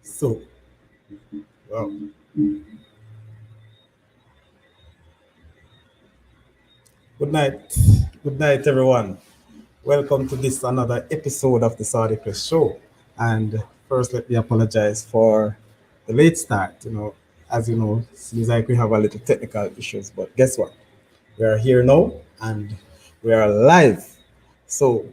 So, wow. Good night. Good night, everyone. Welcome to this another episode of the Saudi Press Show. And first, let me apologize for the late start. As you know, seems like we have a little technical issues, but guess what? We are here now and we are live. So,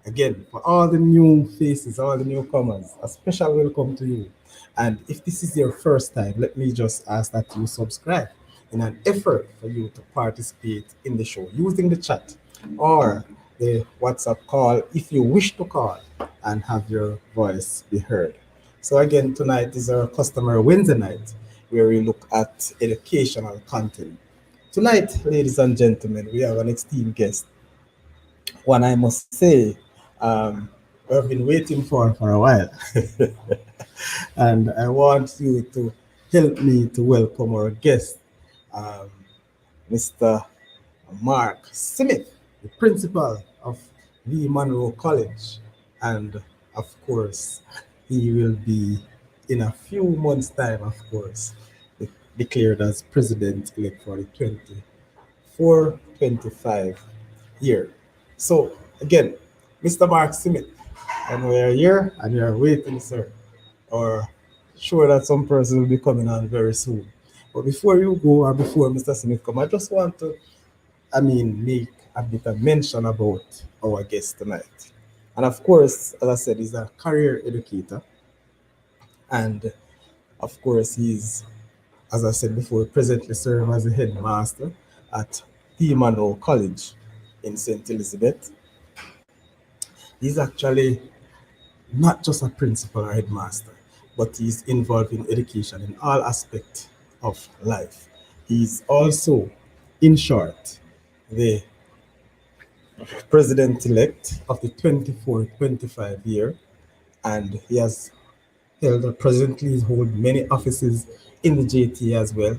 again, for all the new faces, all the newcomers, a special welcome to you. And if this is your first time, let me just ask that you subscribe in an effort for you to participate in the show using the chat or the WhatsApp call if you wish to call and have your voice be heard. So, again, tonight is our customer Wednesday night where we look at educational content. Tonight, ladies and gentlemen, we have an esteemed guest, one I must say we've been waiting for a while. And I want you to help me to welcome our guest, um, Mr. Mark Smith, the principal of V. Monroe College. And of course, he will be in a few months' time, of course, declared as president elect for the 24-25 year. So again, Mr. Mark Smith, and we are here and we are waiting, sir. Or sure that some person will be coming on very soon. But before you go or before Mr. Smith come, I just want to, make a bit of mention about our guest tonight. And of course, as I said, he's a career educator. And of course, he's, as I said before, presently serve as a headmaster at Monroe College in St. Elizabeth. He's actually not just a principal or headmaster, but he's involved in education in all aspects of life. He's also, in short, the president-elect of the 24-25 year, and he has presently he's hold many offices in the JTA as well,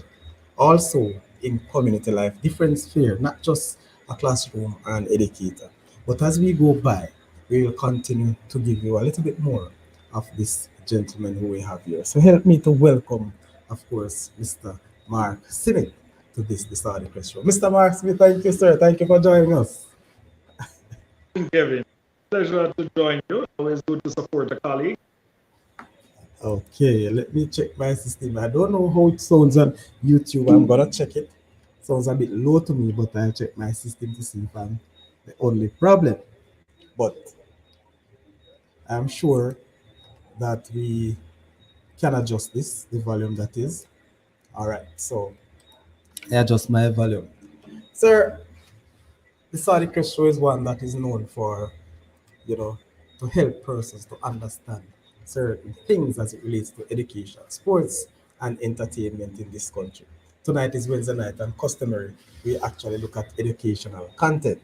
also in community life, different sphere, not just a classroom and educator. But as we go by, we will continue to give you a little bit more of this gentleman who we have here. So help me to welcome, of course, Mr. Mark Smith to this Saudi Press Show. Mr. Mark Smith, thank you, sir. Thank you for joining us. Kevin. Pleasure to join you. Always good to support a colleague. Okay, let me check my system. I don't know how it sounds on YouTube. I'm gonna check it. Sounds a bit low to me, but I'll check my system to see if I'm the only problem. But I'm sure that we can adjust this, the volume that is. All right, so I adjust my volume. Sir, the Saudi Show is one that is known for, you know, to help persons to understand certain things as it relates to education, sports, and entertainment in this country. Tonight is Wednesday night, and customary, we actually look at educational content.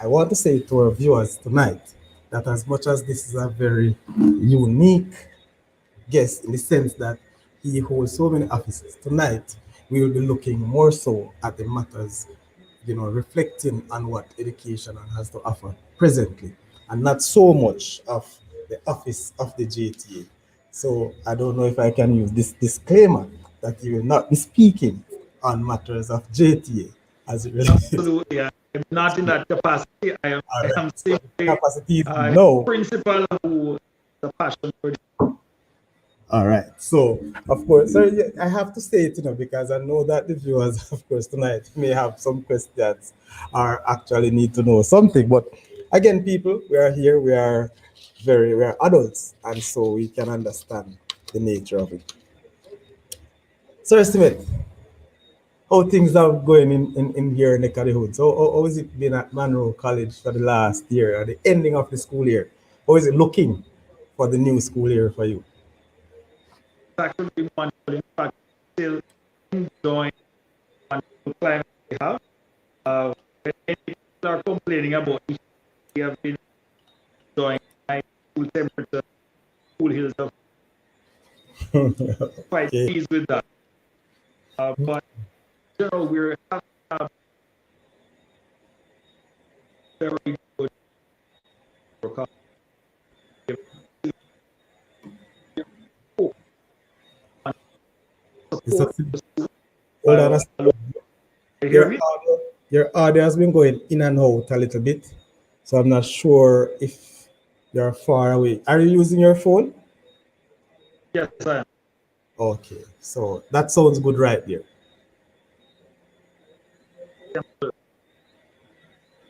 I want to say to our viewers tonight that as much as this is a very unique guest in the sense that he holds so many offices, tonight we will be looking more so at the matters, reflecting on what education has to offer presently, and not so much of the office of the JTA. So I don't know if I can use this disclaimer that you will not be speaking on matters of JTA as it relates. Absolutely. I'm not in that capacity. All I right. am So the simply capacity is a no. principal who has a passion for All right. So, of course, sir, yeah, I have to say it, because I know that the viewers, of course, tonight may have some questions or actually need to know something. But again, people, we are here, we are adults, and so we can understand the nature of it. Sir Smith, how things are going in here in the Cali Hood? So, how is it been at Monroe College for the last year, at the ending of the school year? How is it looking for the new school year for you? actually wonderful. In fact, still enjoying the wonderful climate we have. When many people are complaining about it, we have been enjoying high cool temperature, cool hills of quite Okay. pleased with that. But in general, we're having a very good work. Mr. support Smith, the school. hold on a Hello, second. can you hear Your me? audio, your audio has been going in and out a little bit, so I'm not sure if you're far away. Are you using your phone? Yes, I am. Okay, so that sounds good right there. Can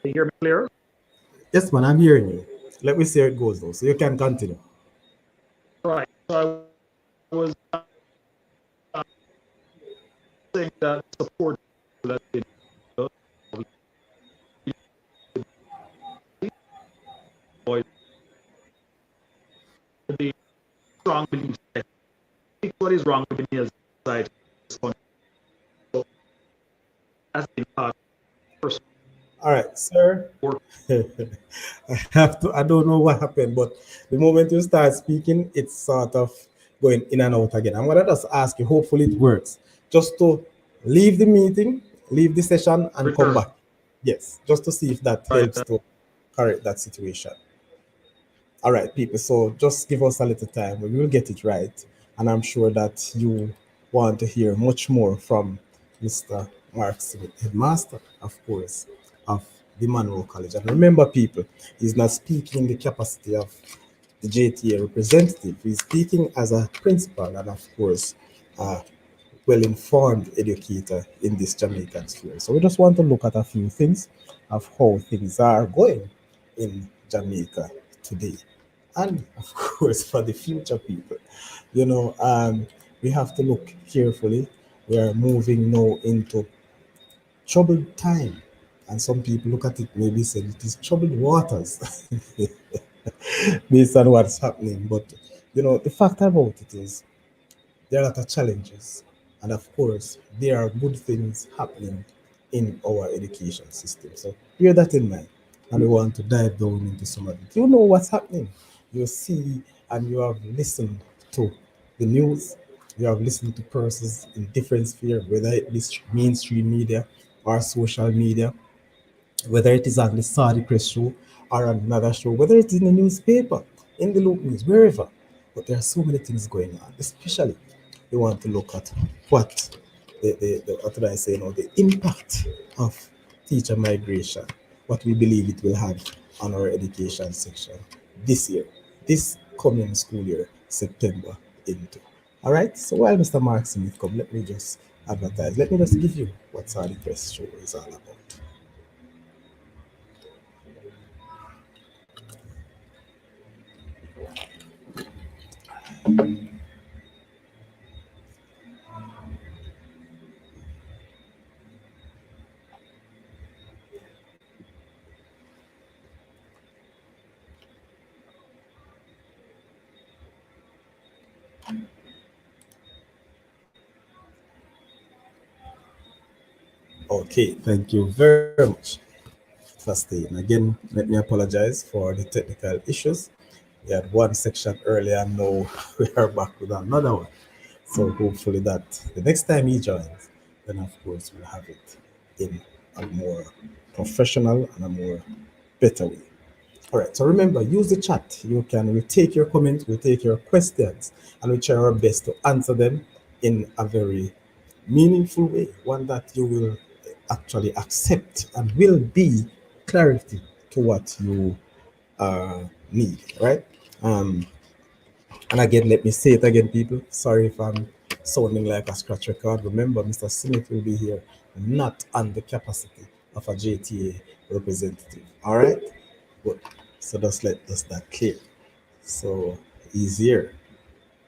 you hear me clear? Yes, man, I'm hearing you. Let me see how it goes though, so you can continue. Right. So I was saying that support that we avoid the strong beliefs. I think what is wrong with me as a society is as in first All right, sir. work. I don't know what happened, but the moment you start speaking, it's sort of going in and out again. I'm gonna just ask you, hopefully it works. Just to leave the meeting, leave the session and come Return. back. Yes, just to see if that Right. helps to correct that situation. All right, people. So just give us a little time. We will get it right. And I'm sure that you want to hear much more from Mr. Mark Smith, headmaster, of course, of the Monroe College. And remember, people, he's not speaking in the capacity of the JTA representative. He's speaking as a principal and, of course, uh, well-informed educator in this Jamaican sphere. So we just want to look at a few things of how things are going in Jamaica today. And of course, for the future people, we have to look carefully. We are moving now into troubled time. And some people look at it, maybe say it is troubled waters based on what's happening. But, the fact about it is there are a lot of challenges. And of course, there are good things happening in our education system. So bear that in mind. And we want to dive down into some of it. You know what's happening. You see and you have listened to the news. You have listened to persons in different spheres, whether it be mainstream media or social media, whether it is on the Saudi Press show or on another show, whether it's in the newspaper, in the local news, wherever. But there are so many things going on, especially we want to look at what what did I say, the impact of teacher migration, what we believe it will have on our education section this year, this coming school year, September into. All right, so while Mr. Mark Smith come, let me just advertise. Let me just give you what Saudi Press show is all about. Okay, thank you very much for staying. Again, let me apologize for the technical issues. We had one section earlier, and now we are back with another one. So hopefully that the next time he joins, then of course we'll have it in a more professional and a more better way. All right. So remember, use the chat. We'll take your comments, we'll take your questions, and we'll try our best to answer them in a very meaningful way, one that you will actually accept and will be clarity to what you need, right? Um, and again, let me say it again, people. Sorry if I'm sounding like a scratch record. Remember, Mr. Smith will be here, not on the capacity of a JTA representative. All right? Good. So just let us that clear. So he's here.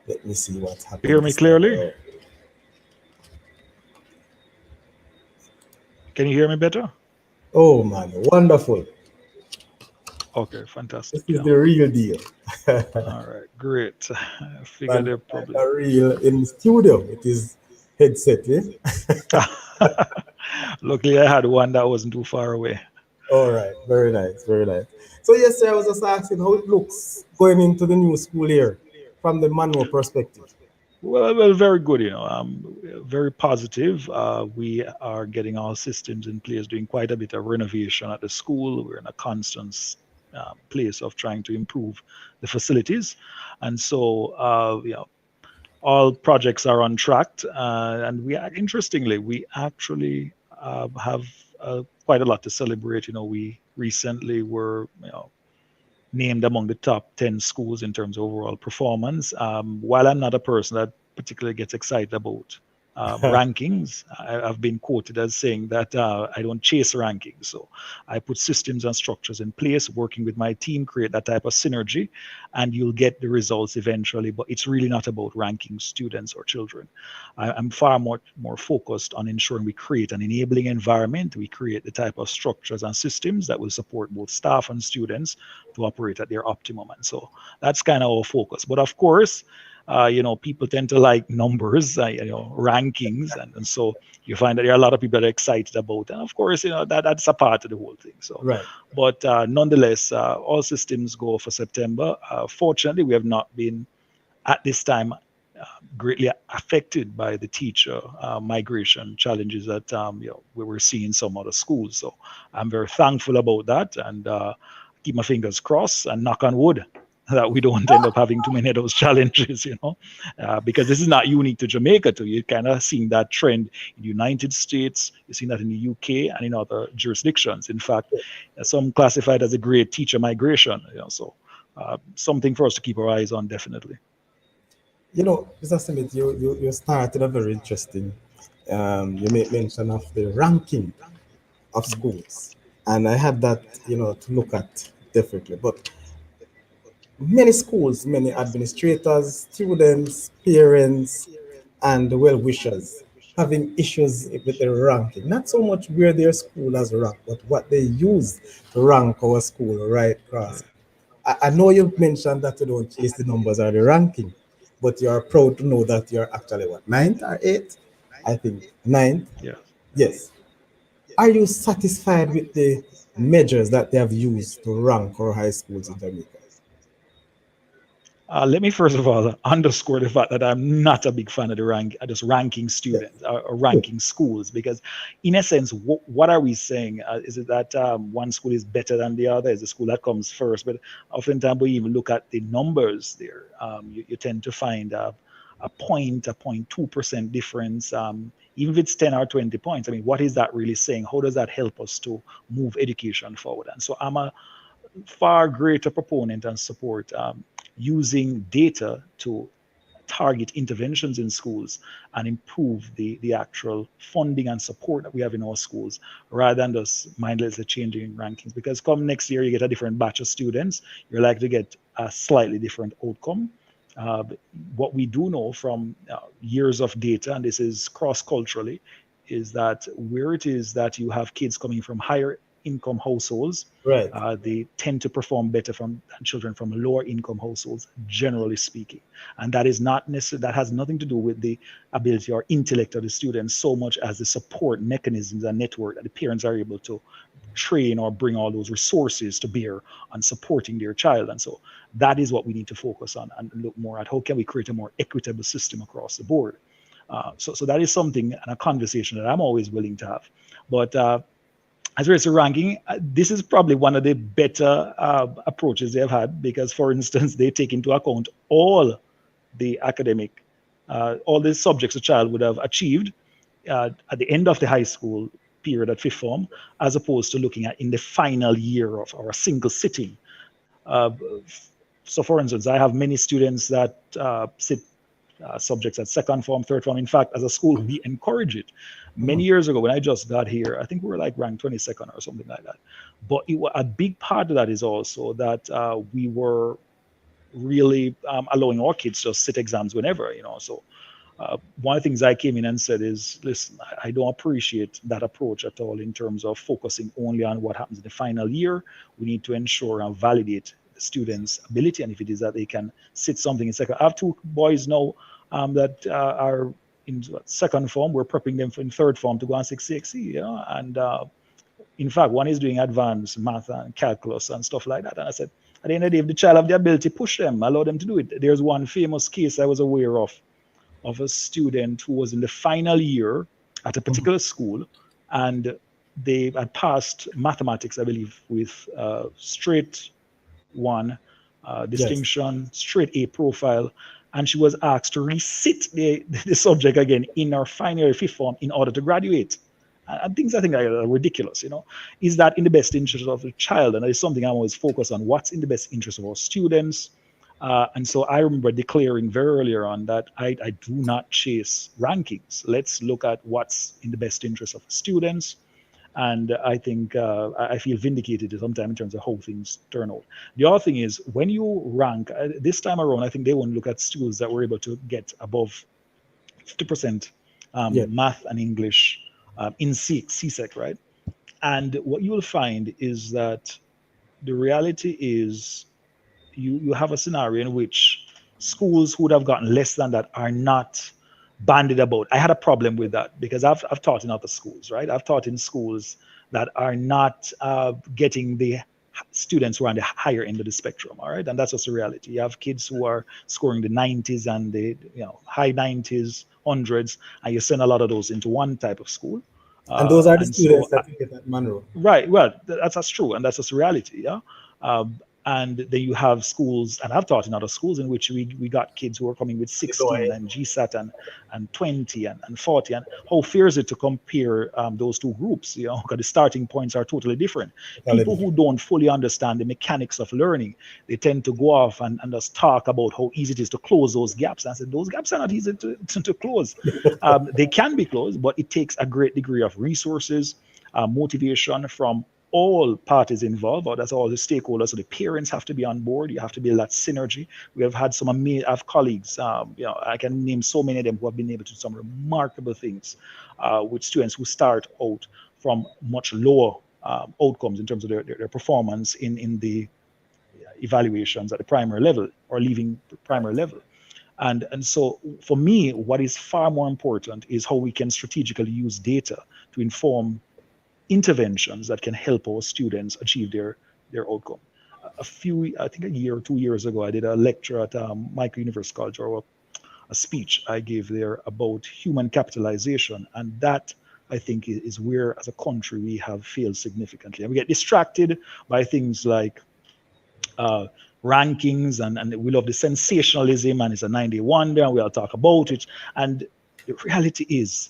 Let me see what You hear happened me this time clearly? around. Can you hear me better? Oh man, wonderful. Okay, This fantastic. is Yeah. the real deal. All right, great. I figured Man, they're like probably. a real in studio. It is headset, eh? Luckily, I had one that wasn't too far away. All right, very nice, very nice. So yes, sir, I was just asking how it looks going into the new school year from the manual perspective. Well, very good. Very positive. We are getting our systems in place, doing quite a bit of renovation at the school. We're in a constant place of trying to improve the facilities, and so all projects are on track, and interestingly, we actually have quite a lot to celebrate. We recently were, named among the top 10 schools in terms of overall performance. While I'm not a person that particularly gets excited about rankings, I've been quoted as saying that I don't chase rankings. So I put systems and structures in place, working with my team, create that type of synergy, and you'll get the results eventually. But it's really not about ranking students or children. I'm far more focused on ensuring we create an enabling environment. We create the type of structures and systems that will support both staff and students to operate at their optimum. And so that's kind of our focus. But of course, people tend to like numbers, rankings, and so you find that there are a lot of people that are excited about, and of course, that's a part of the whole thing. So, Right. but nonetheless, all systems go for September. Fortunately, we have not been at this time greatly affected by the teacher migration challenges that we were seeing in some other schools. So I'm very thankful about that, and keep my fingers crossed and knock on wood that we don't end up having too many of those challenges, because this is not unique to Jamaica too. You're kind of seeing that trend in the United States, you're seeing that in the UK and in other jurisdictions. In fact, some classified as a great teacher migration, so something for us to keep our eyes on, definitely. Mr. Smith, you started a very interesting. You made mention of the ranking of schools, and I had that, to look at differently. But many schools, many administrators, students, parents, and well-wishers having issues with the ranking. Not so much where their school has ranked, but what they use to rank our school right across. I know you've mentioned that you don't chase the numbers or the ranking, but you're proud to know that you're actually what, ninth or eighth? I think ninth. Yeah. Yes. Are you satisfied with the measures that they have used to rank our high schools in Jamaica? Let me first of all underscore the fact that I'm not a big fan of the just ranking Yes. students or Good. ranking schools, because, in essence, what are we saying? Is it that one school is better than the other? Is the school that comes first? But oftentimes we even look at the numbers there. You tend to find a 0.2% difference, even if it's 10 or 20 points. I mean, what is that really saying? How does that help us to move education forward? And so I'm a far greater proponent and support using data to target interventions in schools and improve the actual funding and support that we have in our schools, rather than just mindlessly changing rankings. Because come next year, you get a different batch of students, you're likely to get a slightly different outcome. What we do know from years of data, and this is cross culturally, is that where it is that you have kids coming from higher income households, Right. they tend to perform better than children from lower income households, generally speaking. And that is not necessarily, that has nothing to do with the ability or intellect of the students so much as the support mechanisms and network that the parents are able to train or bring all those resources to bear on supporting their child. And so that is what we need to focus on and look more at: how can we create a more equitable system across the board? So that is something and a conversation that I'm always willing to have. But as relates to ranking, this is probably one of the better approaches they've had, because, for instance, they take into account all the subjects a child would have achieved at the end of the high school period at fifth form, as opposed to looking at in the final year of or a single sitting. Uh, so, for instance, I have many students that sit subjects at second form, third form. In fact, as a school, we encourage it. Many years ago, when I just got here, I think we were like ranked 22nd or something like that. But a big part of that is also that we were really allowing our kids to sit exams whenever, So one of the things I came in and said is, listen, I don't appreciate that approach at all in terms of focusing only on what happens in the final year. We need to ensure and validate the students' ability, and if it is that they can sit something in second. I have two boys now that are in second form. We're prepping them for in third form to go on 6CXC, and in fact, one is doing advanced math and calculus and stuff like that. And I said, at the end of the day, if the child have the ability, push them, allow them to do it. There's one famous case I was aware of a student who was in the final year at a particular school, and they had passed mathematics, I believe, with straight one Yes. distinction, straight A profile. and she was asked to resit the subject again in her final year fifth form in order to graduate. And things I think are ridiculous, you know. Is that in the best interest of the child? And that is something I'm always focused on. What's in the best interest of our students? And so I remember declaring very earlier on that I do not chase rankings. Let's look at what's in the best interest of students. And I think I feel vindicated sometimes in terms of how things turn out. The other thing is when you rank this time around, I think they want to look at schools that were able to get above 50% Yeah. math and English in CSEC, right? And what you will find is that the reality is you have a scenario in which schools who would have gotten less than that are not banded about. I had a problem with that because I've taught in other schools, right? I've taught in schools that are not getting the students who are on the higher end of the spectrum, all right? And that's just the reality. You have kids who are scoring the 90s and the high 90s, hundreds, and you send a lot of those into one type of school. And those are the And so students that you get at Monroe. Right. Well, that's true, and that's just reality. Yeah. And then you have schools, and I've taught in other schools in which we got kids who are coming with The lower 16 end. and GSAT and 20 and 40. And how fair is it to compare those two groups? You know, because the starting points are totally different. Totally People who different. don't fully understand the mechanics of learning, they tend to go off and just talk about how easy it is to close those gaps. And I said, those gaps are not easy to close. They can be closed, but it takes a great degree of resources, motivation from all parties involved, or that's all the stakeholders. So the parents have to be on board. You have to build that synergy. We have had some amazing, I have colleagues, I can name so many of them who have been able to do some remarkable things with students who start out from much lower outcomes in terms of their performance in the evaluations at the primary level or leaving the primary level. And so for me, what is far more important is how we can strategically use data to inform interventions that can help our students achieve their outcome. I think a year or 2 years ago, I did a lecture at Michael University College, or a speech I gave there about human capitalization. And that, I think, is where, as a country, we have failed significantly. And we get distracted by things like uh, rankings, and we love the sensationalism, and it's a 91 there, and we'll talk about it. And the reality is,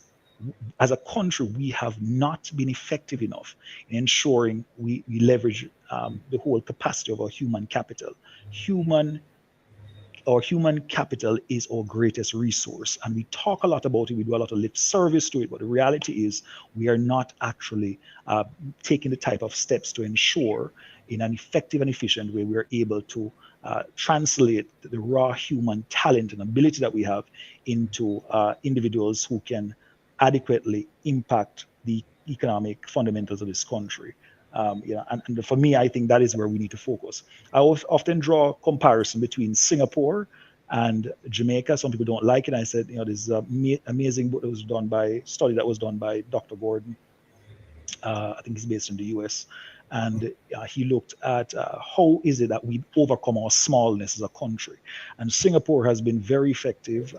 as a country, we have not been effective enough in ensuring we leverage the whole capacity of our human capital. Human our human capital is our greatest resource, and we talk a lot about it. We do a lot of lip service to it, but the reality is we are not actually taking the type of steps to ensure, in an effective and efficient way, we are able to translate the raw human talent and ability that we have into individuals who can adequately impact the economic fundamentals of this country. And for me, I think that is where we need to focus. I often draw a comparison between Singapore and Jamaica. Some people don't like it. I said, this is an amazing book that was done by study that was done by Dr. Gordon. I think he's based in the US. And he looked at how is it that we overcome our smallness as a country. And Singapore has been very effective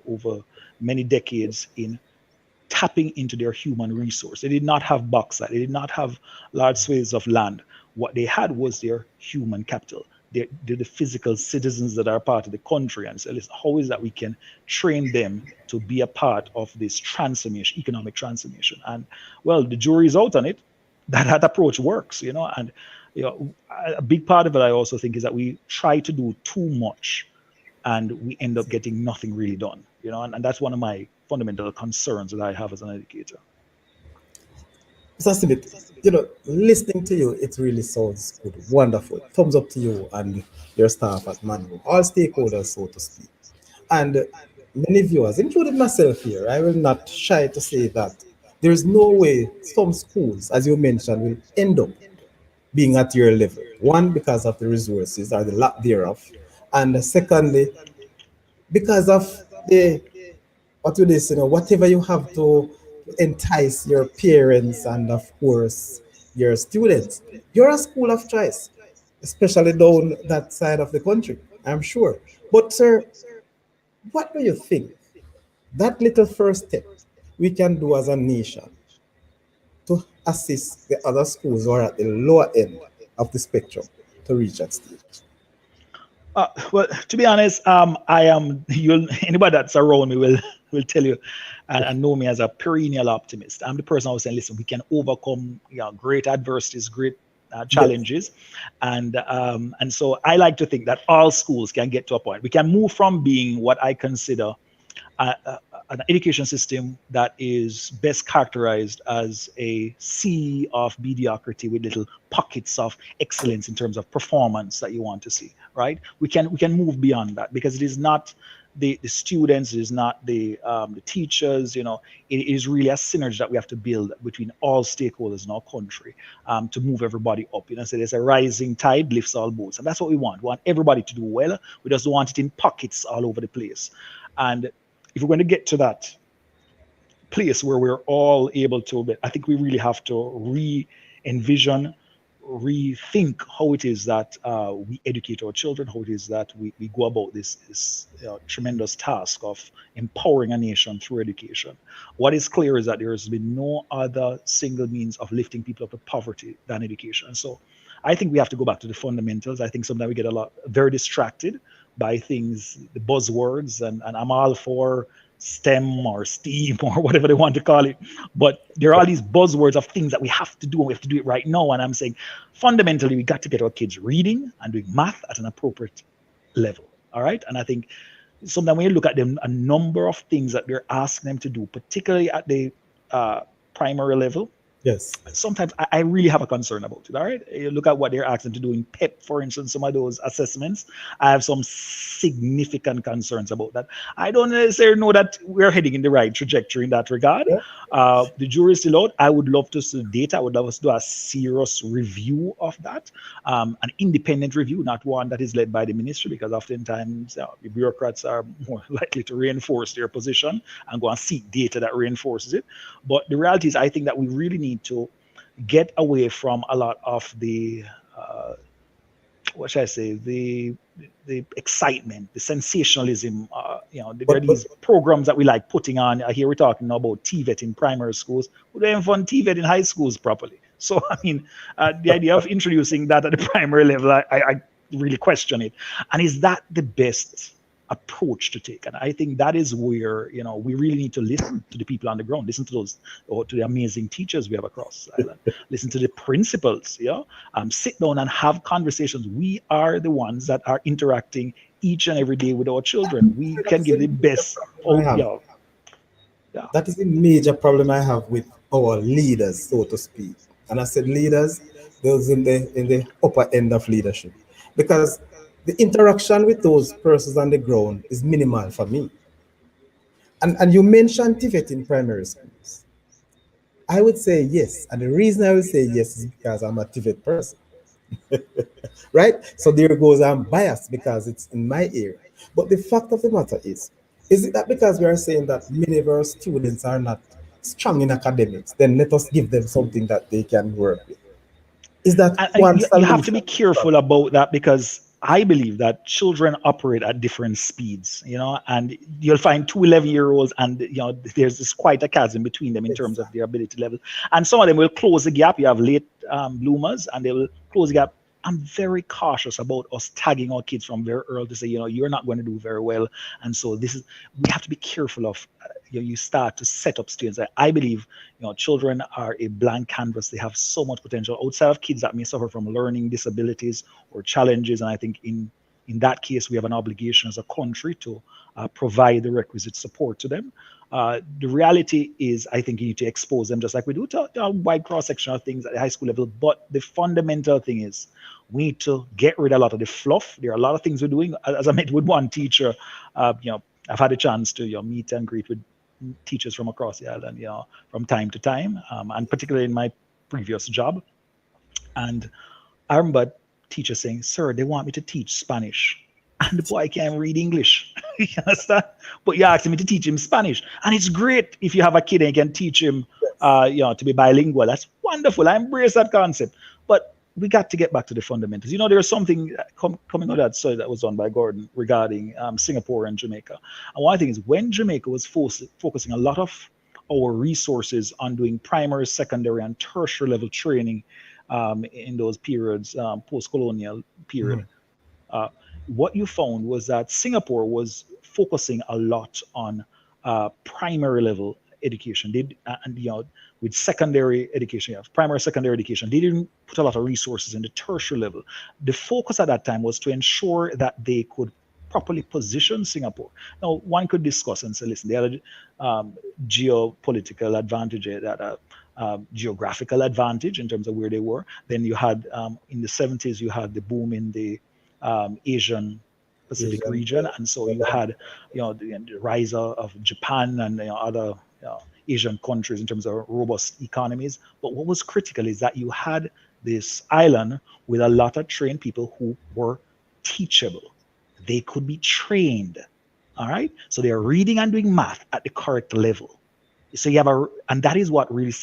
over many decades in tapping into their human resource. They did not have bauxite. They did not have large swathes of land. What they had was their human capital. They're the physical citizens that are part of the country. And so, listen, how is that we can train them to be a part of this transformation, economic transformation? And well, the jury is out on it. That approach works, and a big part of it, I also think, is that we try to do too much and we end up getting nothing really done, and that's one of my fundamental concerns that I have as an educator. Mr. Smith, listening to you, it really sounds good. Wonderful. Thumbs up to you and your staff at Manu, all stakeholders, so to speak. And many viewers, including myself here, I will not shy to say that there is no way some schools, as you mentioned, will end up being at your level. One, because of the resources or the lack thereof. And secondly, because of the what it is, whatever you have to entice your parents and of course your students. You're a school of choice, especially down that side of the country, I'm sure. But sir, what do you think that little first step we can do as a nation to assist the other schools who are at the lower end of the spectrum to reach that stage? Well, to be honest, I am. You'll anybody that's around me will tell you and know me as a perennial optimist. I'm the person always saying, listen, we can overcome great adversities, great Yes. challenges, and so I like to think that all schools can get to a point. We can move from being what I consider an education system that is best characterized as a sea of mediocrity with little pockets of excellence in terms of performance that you want to see, right? We can move beyond that because it is not the students, it is not the teachers, it is really a synergy that we have to build between all stakeholders in our country to move everybody up. So there's a rising tide lifts all boats, and that's what we want. We want everybody to do well. We just don't want it in pockets all over the place. And if we're going to get to that place where we're all able to, I think we really have to re-envision, rethink how it is that we educate our children, how it is that we go about this tremendous task of empowering a nation through education. What is clear is that there has been no other single means of lifting people out of poverty than education. And so I think we have to go back to the fundamentals. I think sometimes we get very distracted by things, the buzzwords, and I'm all for STEM or STEAM or whatever they want to call it. But there are all these buzzwords of things that we have to do, and we have to do it right now. And I'm saying fundamentally, we got to get our kids reading and doing math at an appropriate level. All right. And I think sometimes when you look at them, a number of things that they're asking them to do, particularly at the primary level, Yes. sometimes I really have a concern about it. All right. You look at what they're asking to do in PEP, for instance, some of those assessments. I have some significant concerns about that. I don't necessarily know that we're heading in the right trajectory in that regard. Yeah. The jury is still out. I would love to see data. I would love us to do a serious review of that, an independent review, not one that is led by the ministry, because oftentimes the bureaucrats are more likely to reinforce their position and go and seek data that reinforces it. But the reality is, I think that we really need to get away from a lot of the what should I say, the excitement, the sensationalism. There are But these programs that we like putting on. Here we're talking about TVET in primary schools. We don't even fund TVET in high schools properly. So I mean, the idea of introducing that at the primary level, I really question it. And is that the best approach to take? And I think that is where we really need to listen to the people on the ground, listen to those, or to the amazing teachers we have across the island, listen to the principals, sit down and have conversations. We are the ones that are interacting each and every day with our children. We that can is give a the major best. problem I have. Yeah. That is a major problem I have with our leaders, so to speak. And I said leaders, those in the upper end of leadership, because the interaction with those persons on the ground is minimal for me. And you mentioned TVET in primary schools. I would say yes, and the reason I would say yes is because I'm a TVET person, right? So there goes I'm biased because it's in my area. But the fact of the matter is it that because we are saying that many of our students are not strong in academics, then let us give them something that they can work with? Is that And one you have to solution? be careful about that, because I believe that children operate at different speeds, and you'll find 2 11-year-olds, and there's this quite a chasm between them in terms of Exactly. their ability level. And some of them will close the gap. You have late bloomers, and they will close the gap. I'm very cautious about us tagging our kids from very early to say, you're not going to do very well. And so we have to be careful of, you start to set up students. I believe, children are a blank canvas. They have so much potential outside of kids that may suffer from learning disabilities or challenges. And I think in that case, we have an obligation as a country to provide the requisite support to them. The reality is, I think you need to expose them just like we do to a wide cross-section of things at the high school level. But the fundamental thing is we need to get rid of a lot of the fluff. There are a lot of things we're doing. As I met with one teacher, I've had a chance to meet and greet with teachers from across the island, from time to time, and particularly in my previous job. And I remember teachers saying, "Sir, they want me to teach Spanish." And the boy can't read English. You understand? But you're asking me to teach him Spanish. And it's great if you have a kid and you can teach him to be bilingual. That's wonderful. I embrace that concept. But we got to get back to the fundamentals. There's something coming out of that study that was done by Gordon regarding Singapore and Jamaica. And one thing is, when Jamaica was focusing a lot of our resources on doing primary, secondary, and tertiary level training in those periods, post-colonial period, what you found was that Singapore was focusing a lot on primary level education. They and with secondary education, primary secondary education, they didn't put a lot of resources in the tertiary level. The focus at that time was to ensure that they could properly position Singapore. Now, one could discuss and say, listen, they had a geopolitical advantage, they had a geographical advantage in terms of where they were. Then you had in the 70s, you had the boom in the Asian Pacific Asian. region, and so you had the rise of Japan and other Asian countries in terms of robust economies. But what was critical is that you had this island with a lot of trained people who were teachable. They could be trained. All right. So they are reading and doing math at the correct level. So you have and that is what really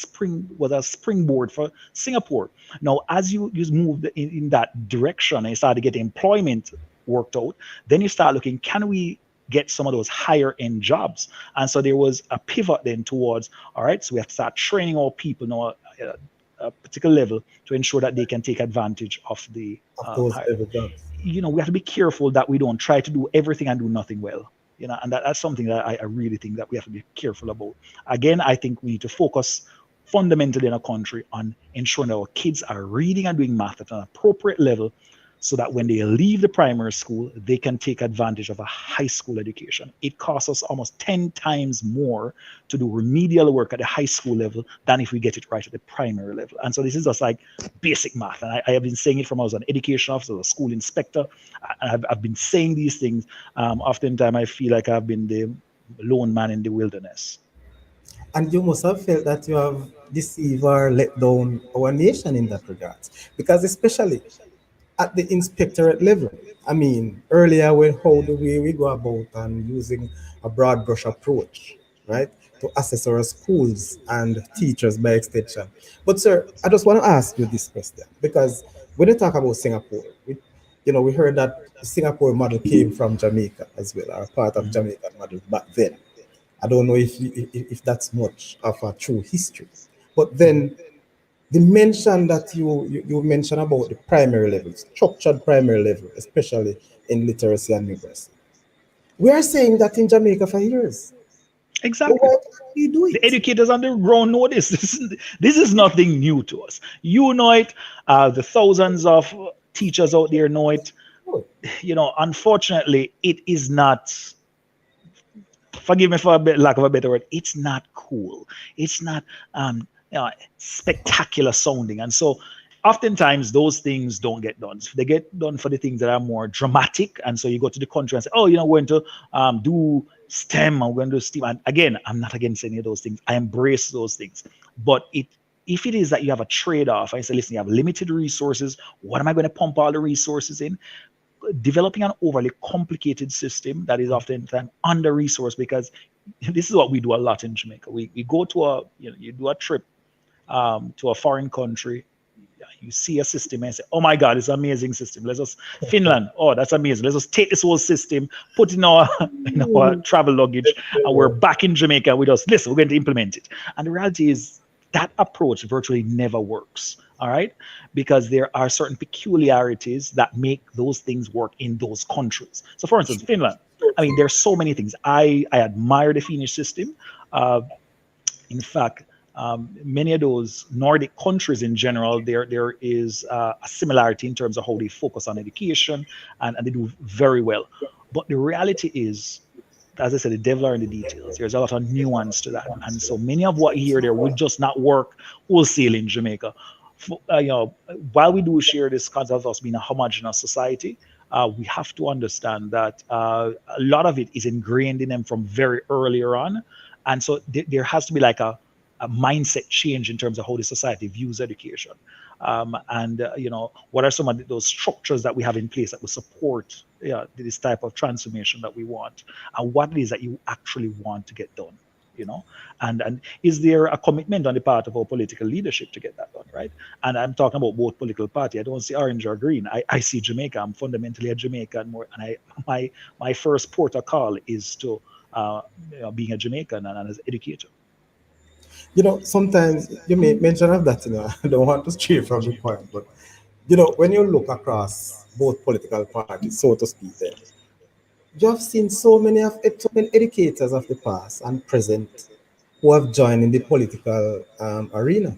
was a springboard for Singapore. Now, as you moved in that direction and you started getting employment worked out, then you start looking, can we get some of those higher end jobs? And so there was a pivot then towards, all right, so we have to start training our people now at a particular level to ensure that they can take advantage of the Of those higher. level jobs. We have to be careful that we don't try to do everything and do nothing well. And that's something that I really think that we have to be careful about. Again, I think we need to focus fundamentally in a country on ensuring that our kids are reading and doing math at an appropriate level so that when they leave the primary school, they can take advantage of a high school education. It costs us almost 10 times more to do remedial work at the high school level than if we get it right at the primary level. And so this is just like basic math. And I have been saying it from I was an education officer, a school inspector. I've been saying these things. Oftentimes I feel like I've been the lone man in the wilderness. And you must have felt that you have deceived or let down our nation in that regard. Because especially at the inspectorate level, I mean, earlier when how do we go about and using a broad brush approach, right, to assess our schools and teachers by extension. But sir, I just want to ask you this question because when you talk about Singapore, we heard that the Singapore model came from Jamaica as well, or part of Mhm. Jamaican model back then. I don't know if that's much of a true history. But Mhm. then the mention that you mentioned about the primary level, structured primary level, especially in literacy and numeracy. We are saying that in Jamaica for years. But Exactly. why can't we do The it? educators on the ground know this. This is nothing new to us. You know it. The thousands of teachers out there know it. Oh, Unfortunately, it is not. Forgive me for a bit lack of a better word. It's not cool. It's not spectacular sounding, and so oftentimes those things don't get done. So they get done for the things that are more dramatic, and so you go to the country and say, "Oh, we're going to do STEM. I'm going to do STEM." And again, I'm not against any of those things. I embrace those things, but if it is that you have a trade-off, I say, listen, you have limited resources. What am I going to pump all the resources in? Developing an overly complicated system that is oftentimes under resourced because this is what we do a lot in Jamaica. We go to you do a trip to a foreign country, you see a system and say, oh my God, it's an amazing system. Let's just, Finland, oh, that's amazing. Let's just take this whole system, put in our, in our travel luggage, and we're back in Jamaica with us. Listen, we're going to implement it. And the reality is that approach virtually never works. All right. Because there are certain peculiarities that make those things work in those countries. So, for instance, Finland, I mean, there's so many things. I admire the Finnish system. Uh, in fact, many of those Nordic countries in general, there is a similarity in terms of how they focus on education and they do very well. But the reality is, as I said, the devil are in the details. There's a lot of nuance to that. And so many of what you hear there would just not work wholesale in Jamaica. While we do share this concept of us being a homogenous society, we have to understand that a lot of it is ingrained in them from very earlier on. And so there has to be like a mindset change in terms of how the society views education. What are some of those structures that we have in place that will support this type of transformation that we want, and what it is that you actually want to get done, and is there a commitment on the part of our political leadership to get that done, right? And I'm talking about both political party. I don't see orange or green. I see Jamaica. I'm fundamentally a Jamaican more, and my first port of call is to being a Jamaican and as an educator. sometimes you may mention of that, I don't want to stray from the point, but When you look across both political parties, so to speak, then you have seen so many educators of the past and present who have joined in the political arena.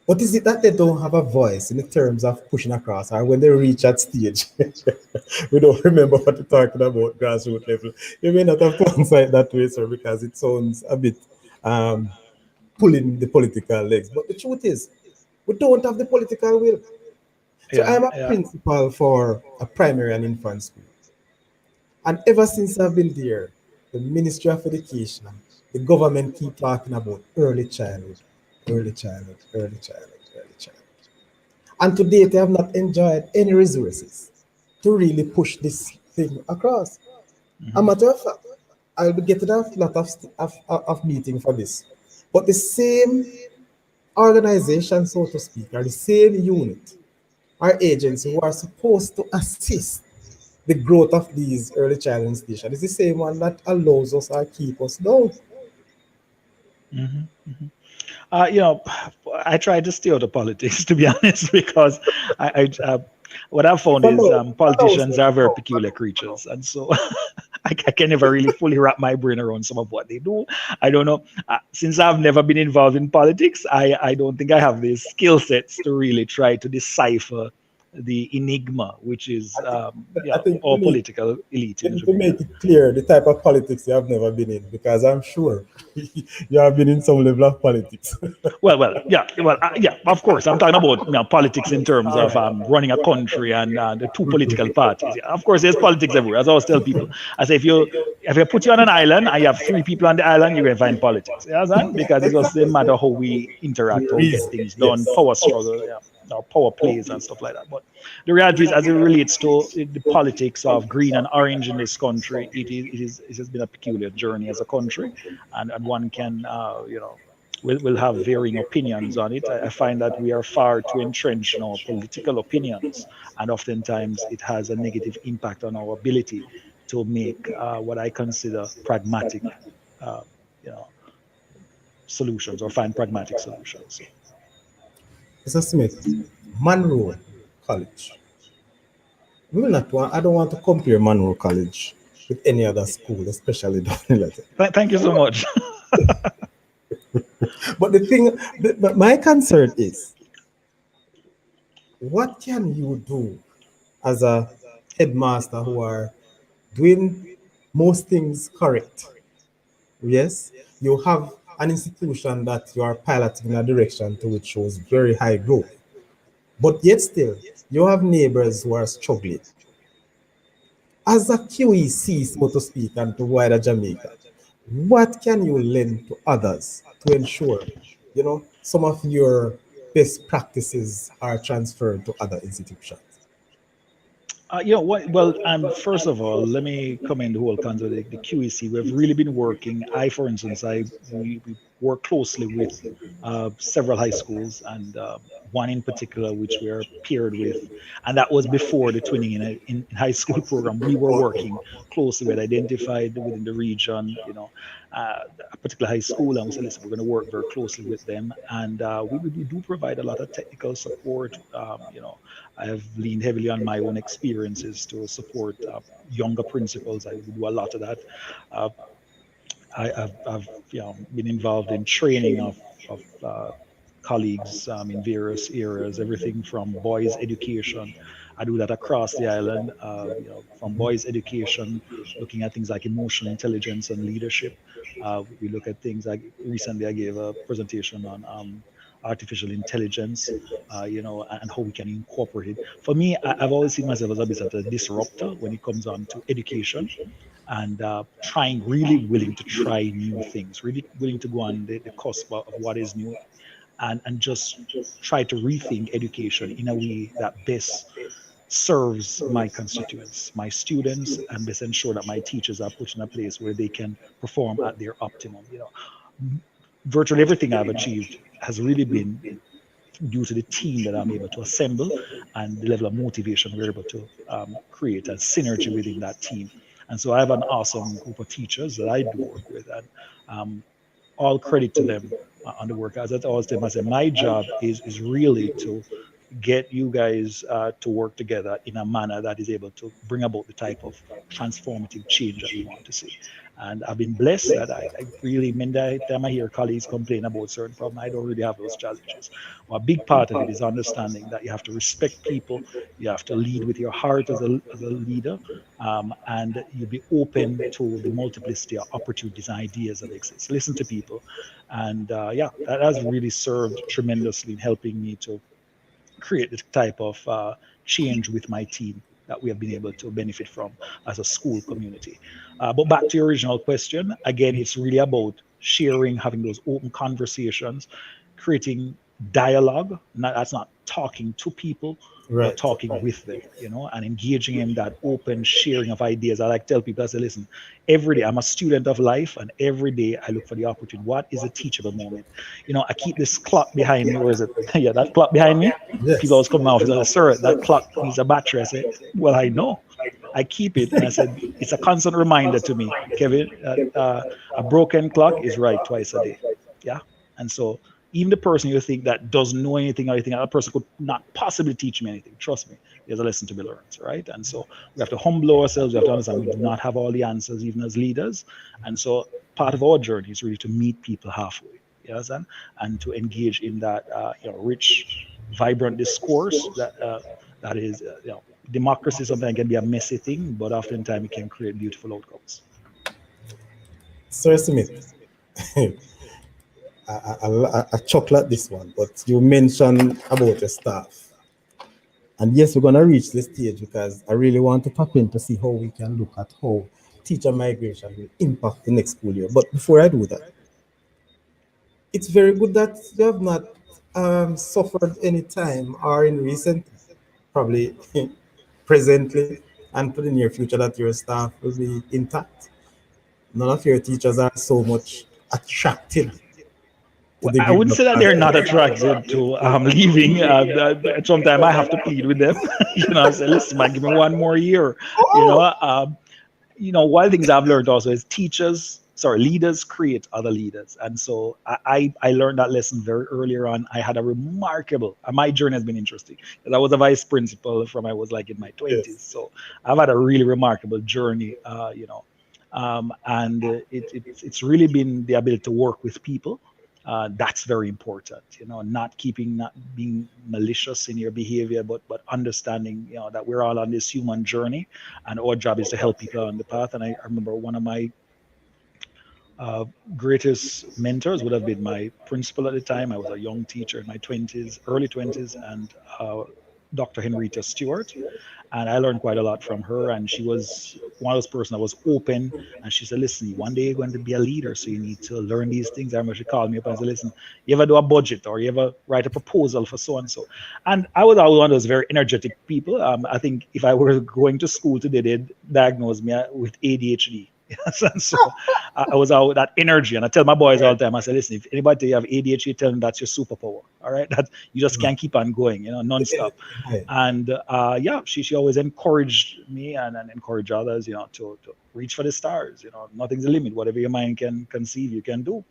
But is it that they don't have a voice in the terms of pushing across, or when they reach that stage, we don't remember what we're talking about grassroots level? You may not have to answer it that way, sir, because it sounds a bit um, pulling the political legs. But the truth is, we don't have the political will. So Yeah, I'm a yeah. principal for a primary and infant school. And ever since I've been there, the Ministry of Education, the government keep talking about early childhood, early childhood, early childhood, early childhood. And to date, I have not enjoyed any resources to really push this thing across. A Hmm. matter of fact, I'll be getting a lot of meeting for this. But the same organization, so to speak, or the same unit or agency who are supposed to assist the growth of these early child institutions is the same one that allows us or keep us down. Hmm. Hmm. You know, I try to stay out of politics, to be honest, because what I've found is For now, politicians sir, are for very now, peculiar creatures, and so I can never really fully wrap my brain around some of what they do. I don't know. Since I've never been involved in politics, I don't think I have the skill sets to really try to decipher the enigma, which is I think our political elite we in need to Jamaica. make it clear the type of politics you have never been in, because I'm sure you have been in some level of politics. Yeah. Of course, I'm talking about politics in terms All of right. running a country and the two political parties. Yeah, of course, there's politics everywhere. As I always tell people, I say if you put you on an island and you have three people on the island, you're gonna find politics. You understand? Because it doesn't Exactly. matter how we interact, how we get Reason. things done, Yes. power struggle, yeah, or power plays and stuff like that. But the reality is, as it relates to the politics of green and orange in this country, it has been a peculiar journey as a country, and one can will have varying opinions on it. I find that we are far too entrenched in our political opinions, and oftentimes it has a negative impact on our ability to make what I consider pragmatic, uh, you know, solutions or find pragmatic solutions. Mr. Smith, Monroe College. We will not want, I don't want to compare Monroe College with any other school, especially down in Latin. Thank you so much. But the thing, but my concern is, what can you do as a headmaster who are doing most things correct? Yes, you have an institution that you are piloting in a direction to which shows very high growth, but yet still you have neighbors who are struggling. As a QEC, so to speak, and to wider Jamaica, what can you lend to others to ensure, some of your best practices are transferred to other institutions? What? Well, first of all, let me commend the whole council, the QEC. We've really been working. For instance, we work closely with several high schools, and one in particular, which we are paired with, and that was before the twinning in high school program. We were working closely with identified within the region, a particular high school, and we said, listen, we're going to work very closely with them, and we do provide a lot of technical support. I have leaned heavily on my own experiences to support younger principals. I do a lot of that. Uh, I've been involved in training of colleagues in various areas, everything from boys education. I do that across the island, from boys education, looking at things like emotional intelligence and leadership. We look at things like recently I gave a presentation on artificial intelligence, and how we can incorporate it. For me, I've always seen myself as a bit of a disruptor when it comes on to education and trying, really willing to try new things, really willing to go on the cusp of what is new, and just try to rethink education in a way that best serves my constituents, my students, and best ensure that my teachers are put in a place where they can perform at their optimum. Virtually everything I've achieved has really been due to the team that I'm able to assemble and the level of motivation we're able to create and synergy within that team. And so I have an awesome group of teachers that I do work with, and um, all credit to them on the work. As I always tell myself, my job is really to get you guys to work together in a manner that is able to bring about the type of transformative change that we want to see. And I've been blessed that I really, many time I hear colleagues complain about certain problems, I don't really have those challenges. Well, a big part of it is understanding that you have to respect people, you have to lead with your heart as a leader, and you be open to the multiplicity of opportunities and ideas that exist. Listen to people. And yeah, that has really served tremendously in helping me to create the type of change with my team that we have been able to benefit from as a school community. But back to your original question, again, it's really about sharing, having those open conversations, creating dialogue. That's not talking to people, but Right. talking with them, and engaging in that open sharing of ideas. I like to tell people, I say, listen, every day I'm a student of life, and every day I look for the opportunity. What is a teachable moment? I keep this clock behind me. Where is it? Yeah, that clock behind me. People Yes. always come out and say, sir, that clock needs a battery. I say, well, I know. I keep it. And I said, it's a constant reminder to me, Kevin, a broken clock is right twice a day. Yeah. And so even the person you think that doesn't know anything or anything, that person could not possibly teach me anything. Trust me, there's a lesson to be learned, right? And so we have to humble ourselves. We have to understand we do not have all the answers, even as leaders. And so part of our journey is really to meet people halfway, you understand? And to engage in that, rich, vibrant discourse that is, democracy sometimes can be a messy thing, but oftentimes it can create beautiful outcomes. Sir Smith, I chuckle at this one, but you mentioned about your staff. And yes, we're going to reach this stage because I really want to tap in to see how we can look at how teacher migration will impact the next school year. But before I do that, it's very good that you have not suffered any time or in recent, probably presently, and for the near future that your staff will be intact. None of your teachers are so much attracted to Well, the I grade wouldn't of say that they're not class. attracted to leaving. Sometimes I have to plead with them. I say, listen, man, give me one more year. You know, um, one of the things I've learned also is leaders create other leaders. And so I learned that lesson very earlier on. I had a remarkable, my journey has been interesting because I was a vice principal from I was like in my 20s. Yes. So I've had a really remarkable journey, and it's really been the ability to work with people. That's very important, not being malicious in your behavior, but understanding, that we're all on this human journey, and our job is to help people on the path. And I remember one of my uh, greatest mentors would have been my principal at the time. I was a young teacher in my 20s, early 20s, and Dr. Henrietta Stewart. And I learned quite a lot from her. And she was one of those person that was open. And she said, listen, one day you're going to be a leader, so you need to learn these things. I remember she called me up and said, listen, you ever do a budget or you ever write a proposal for so and so? And I was always one of those very energetic people. I think if I were going to school today, they'd diagnose me with ADHD. And so I was out with that energy, and I tell my boys all the time. I say, "Listen, if anybody tell you have ADHD, tell them that's your superpower. All right, that you just can't keep on going, nonstop." Right. And yeah, she always encouraged me and encouraged others, to reach for the stars. Nothing's a limit. Whatever your mind can conceive, you can do.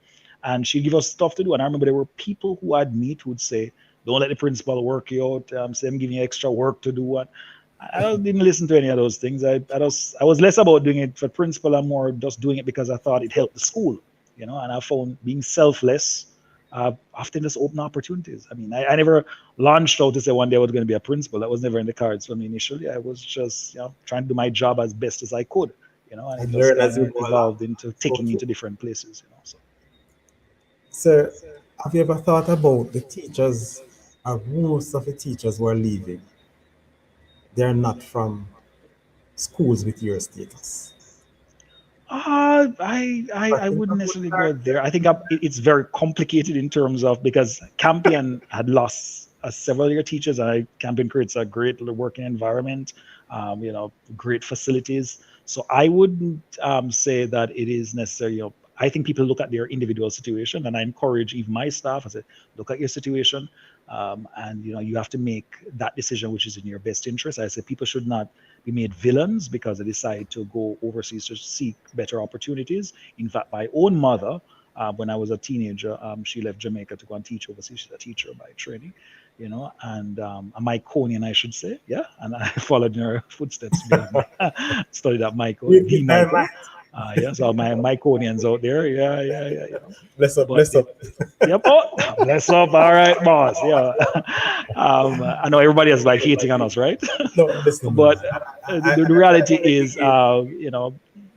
And she give us stuff to do. And I remember there were people who I'd meet who'd say, "Don't let the principal work you out. Say I'm giving you extra work to do." And I didn't listen to any of those things. I was less about doing it for principle and more just doing it because I thought it helped the school, and I found being selfless often just open opportunities. I mean, I never launched out to say one day I was going to be a principal. That was never in the cards for me initially. I was just, trying to do my job as best as I could, and it And just learn kind as you of go along. evolved into So taking me true. into different places, So. Sir, have you ever thought about the teachers, or most of the teachers who are leaving, they're not from schools with your status? I wouldn't necessarily go there. I think it's very complicated in terms of because Campion had lost several year teachers, and Campion creates a great working environment, great facilities. So I wouldn't say that it is necessary. I think people look at their individual situation, and I encourage even my staff. I say, look at your situation, and you have to make that decision which is in your best interest. I say people should not be made villains because they decide to go overseas to seek better opportunities. In fact, my own mother When I was a teenager, she left Jamaica to go and teach overseas. She's a teacher by training, and a Myconian, I should say. Yeah, and I followed in her footsteps, studied at Michael, the Michael. Yeah, so my Myconians out there, yeah. Bless up, But bless up. yep. Oh, bless up. All right, boss. Yeah. I know everybody is like hating on us, right? No, listen, man. But the reality is,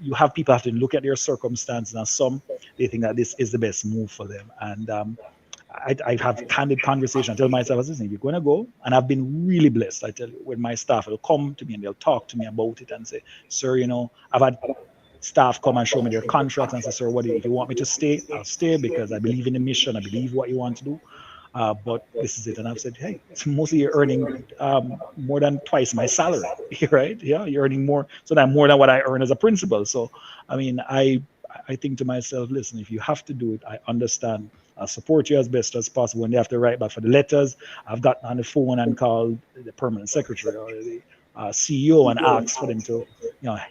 you have people have to look at their circumstances, and some they think that this is the best move for them. And I have candid conversation. I tell myself, listen, if you're going to go, and I've been really blessed. I tell you, when my staff will come to me and they'll talk to me about it and say, sir, I've had staff come and show me their contracts and say, sir, if you want me to stay, I'll stay because I believe in the mission. I believe what you want to do. But this is it. And I've said, hey, it's mostly you're earning more than twice my salary, right? Yeah, you're earning more. So that more than what I earn as a principal. So, I mean, I think to myself, listen, if you have to do it, I understand. I'll support you as best as possible. When they have to write back for the letters, I've gotten on the phone and called the permanent secretary or the CEO and asked for them to,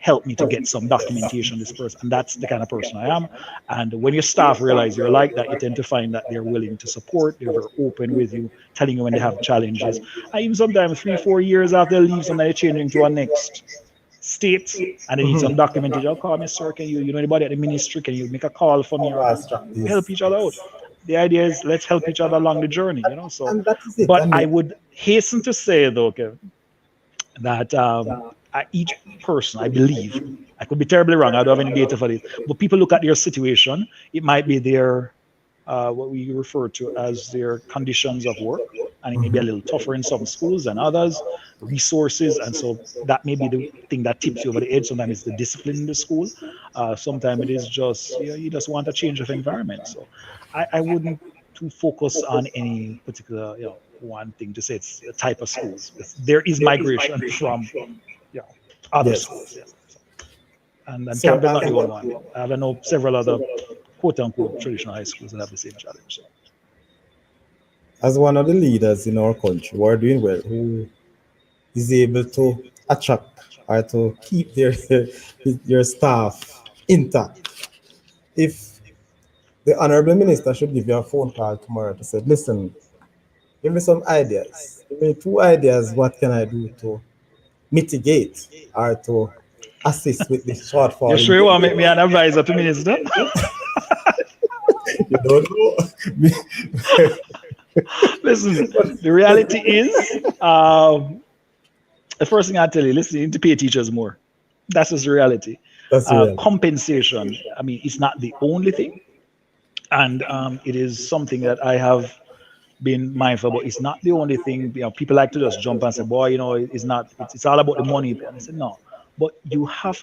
help me to get some documentation on this person. And that's the kind of person I am. And when your staff realize you're like that, you tend to find that they're willing to support. They're very open with you, telling you when they have challenges. And even sometimes 3-4 years after they leave, somebody changing to a next state and they need some documentation. I'll call me, sir, can you know anybody at the ministry? Can you make a call for me? Or we help each other out. The idea is let's help each other along the journey, So, And that is it. but And I would hasten to say though, Kevin, that each person, I believe, I could be terribly wrong. I don't have any data for this, but people look at their situation. It might be their what we refer to as their conditions of work, and it may be a little tougher in some schools than others, resources, and so that may be the thing that tips you over the edge. Sometimes it's the discipline in the school. Sometimes it is just you just want a change of environment. So I wouldn't to focus on any particular one thing to say it's a type of schools. There is migration from other yes. schools. Yeah. And So, Campbell not the only one. I know several other quote unquote traditional high schools that have the same challenge. So. as one of the leaders in our country who are doing well, who is able to attract or to keep their staff intact, if the honorable minister should give you a phone call tomorrow to say, listen, give me some ideas. Give me 2 ideas. What can I do to mitigate or to assist with this You shortfall sure you want to in make me an advisor to minister? you don't know. Listen, the reality is, the first thing I tell you, listen, you need to pay teachers more. That's just the reality. That's the reality. Compensation, I mean, it's not the only thing. And it is something that I have been mindful about. It's not the only thing. People like to just jump and say, boy, it's not, it's all about the money. And I said, no. But you have,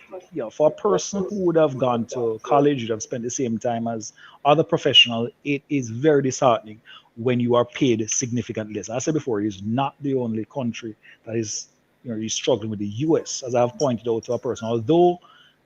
for a person who would have gone to college, you'd have spent the same time as other professionals, it is very disheartening when you are paid significantly less. I said before, it is not the only country that is, you're struggling with the US, as I've pointed out to a person. Although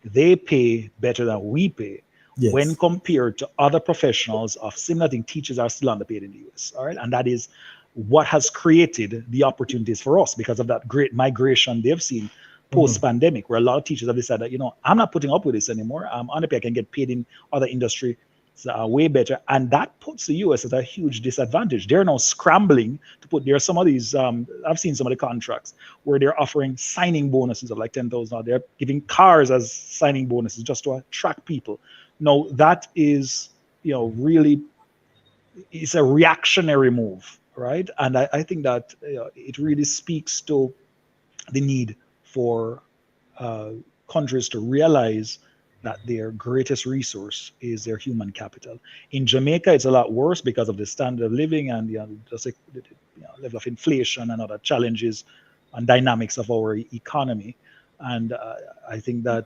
they pay better than we pay, Yes. when compared to other professionals of similar thing, teachers are still underpaid in the US. All right. And that is what has created the opportunities for us because of that great migration they've seen post-pandemic, where a lot of teachers have decided that, I'm not putting up with this anymore. I'm underpaid. I can get paid in other industry way better. And that puts the US at a huge disadvantage. They're now scrambling to put there some of these, I've seen some of the contracts where they're offering signing bonuses of like $10,000. They're giving cars as signing bonuses just to attract people. No, that is, really, it's a reactionary move, right? And I think that it really speaks to the need for countries to realize that their greatest resource is their human capital. In Jamaica, it's a lot worse because of the standard of living and the level of inflation and other challenges and dynamics of our economy. And I think that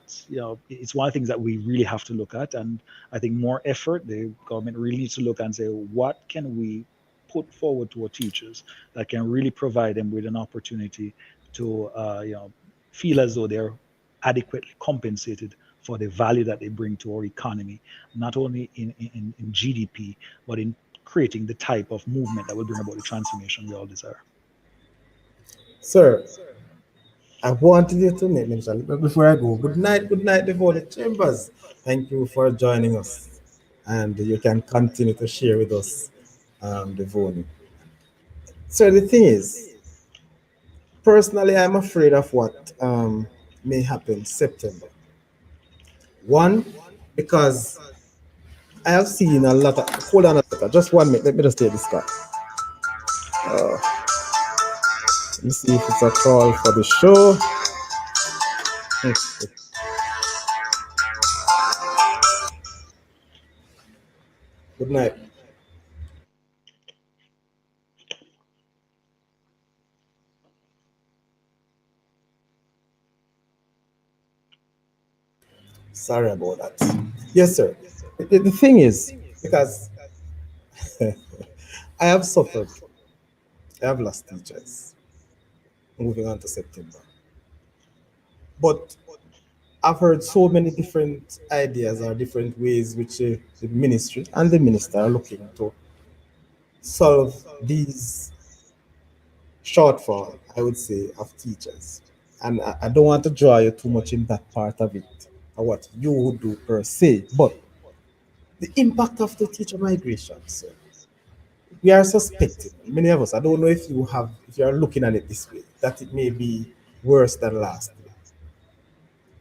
it's one of the things that we really have to look at. And I think more effort, the government really needs to look and say, what can we put forward to our teachers that can really provide them with an opportunity to feel as though they're adequately compensated for the value that they bring to our economy, not only in GDP, but in creating the type of movement that will bring about the transformation we all desire. Sir, I wanted you to make mention, but before I go, good night, before the chambers. Thank you for joining us. and you can continue to share with us, Devoni. So the thing is, personally, I'm afraid of what may happen September. One, because I have seen a lot of. Hold on a second, just 1 minute. Let me just take this call. Let me see if it's a call for the show. Hmm. Good night. Sorry about that. Yes, sir. The thing is, because I have suffered, I have lost teachers moving on to September. But I've heard so many different ideas or different ways which the ministry and the minister are looking to solve these shortfall, I would say, of teachers. And I don't want to draw you too much in that part of it, or what you would do per se, but the impact of the teacher migration, sir. We are suspecting, many of us, I don't know if you are looking at it this way, that it may be worse than last year.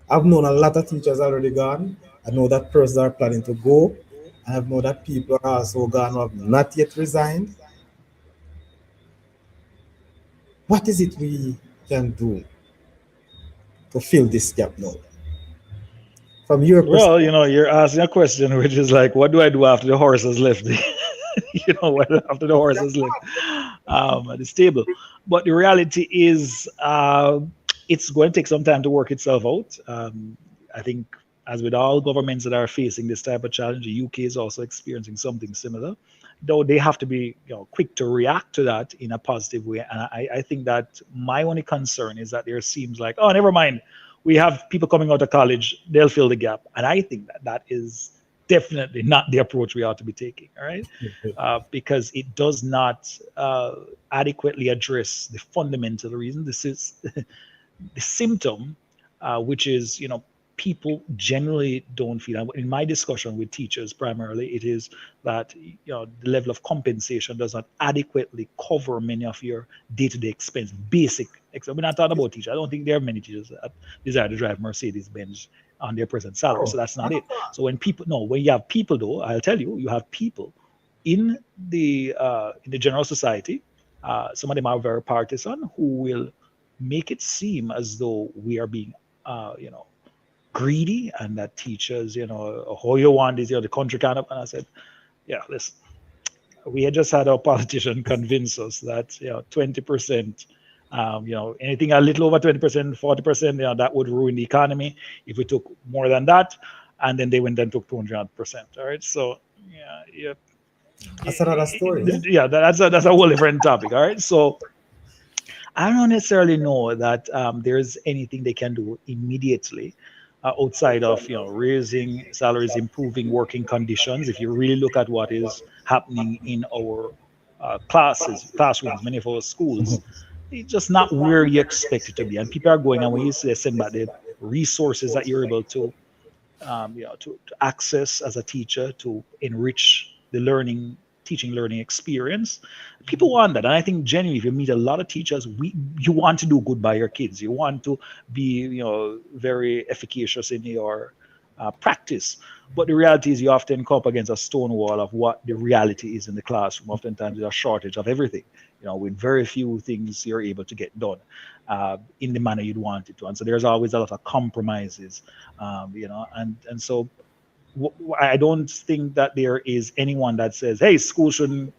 I've known a lot of teachers already gone. I know that persons are planning to go. I have known that people are also gone who have not yet resigned. What is it we can do to fill this gap now? From your Well, perspective, you're asking a question which is like, what do I do after the horse has left the, what after the horse has left at the stable? But the reality is, it's going to take some time to work itself out. I think, as with all governments that are facing this type of challenge, the UK is also experiencing something similar. Though they have to be, quick to react to that in a positive way. And I think that my only concern is that there seems like, oh, never mind, we have people coming out of college, they'll fill the gap. And I think that that is definitely not the approach we ought to be taking, all right? Because it does not adequately address the fundamental reason. This is the symptom, which is, people generally don't feel. And in my discussion with teachers, primarily, it is that the level of compensation does not adequately cover many of your day-to-day expense, basic. We're not talking about teachers. I don't think there are many teachers that desire to drive Mercedes Benz on their present salary. So oh, that's not it. So when people, no, when you have people, though, I'll tell you, you have people in the general society. Some of them are very partisan, who will make it seem as though we are being, greedy, and that teachers, all you want is, the country kind of. And I said, yeah, listen, we had just had our politician convince us that, 20%, anything a little over 20%, 40%, that would ruin the economy if we took more than that. And then they went and took 200%. All right. So, yeah, that's another story, yeah? yeah, that's a whole different topic. All right. So, I don't necessarily know that there's anything they can do immediately outside of raising salaries, improving working conditions. If you really look at what is happening in our classrooms, many of our schools, it's just not where you expect it to be. And people are going, and when you say about the resources that you're able to access as a teacher to enrich the teaching learning experience, people want that. And I think genuinely, if you meet a lot of teachers, you want to do good by your kids, you want to be very efficacious in your practice. But the reality is, you often come up against a stone wall of what the reality is in the classroom. Oftentimes there's a shortage of everything, with very few things you're able to get done in the manner you'd want it to. And so there's always a lot of compromises, and so I don't think that there is anyone that says, hey, school shouldn't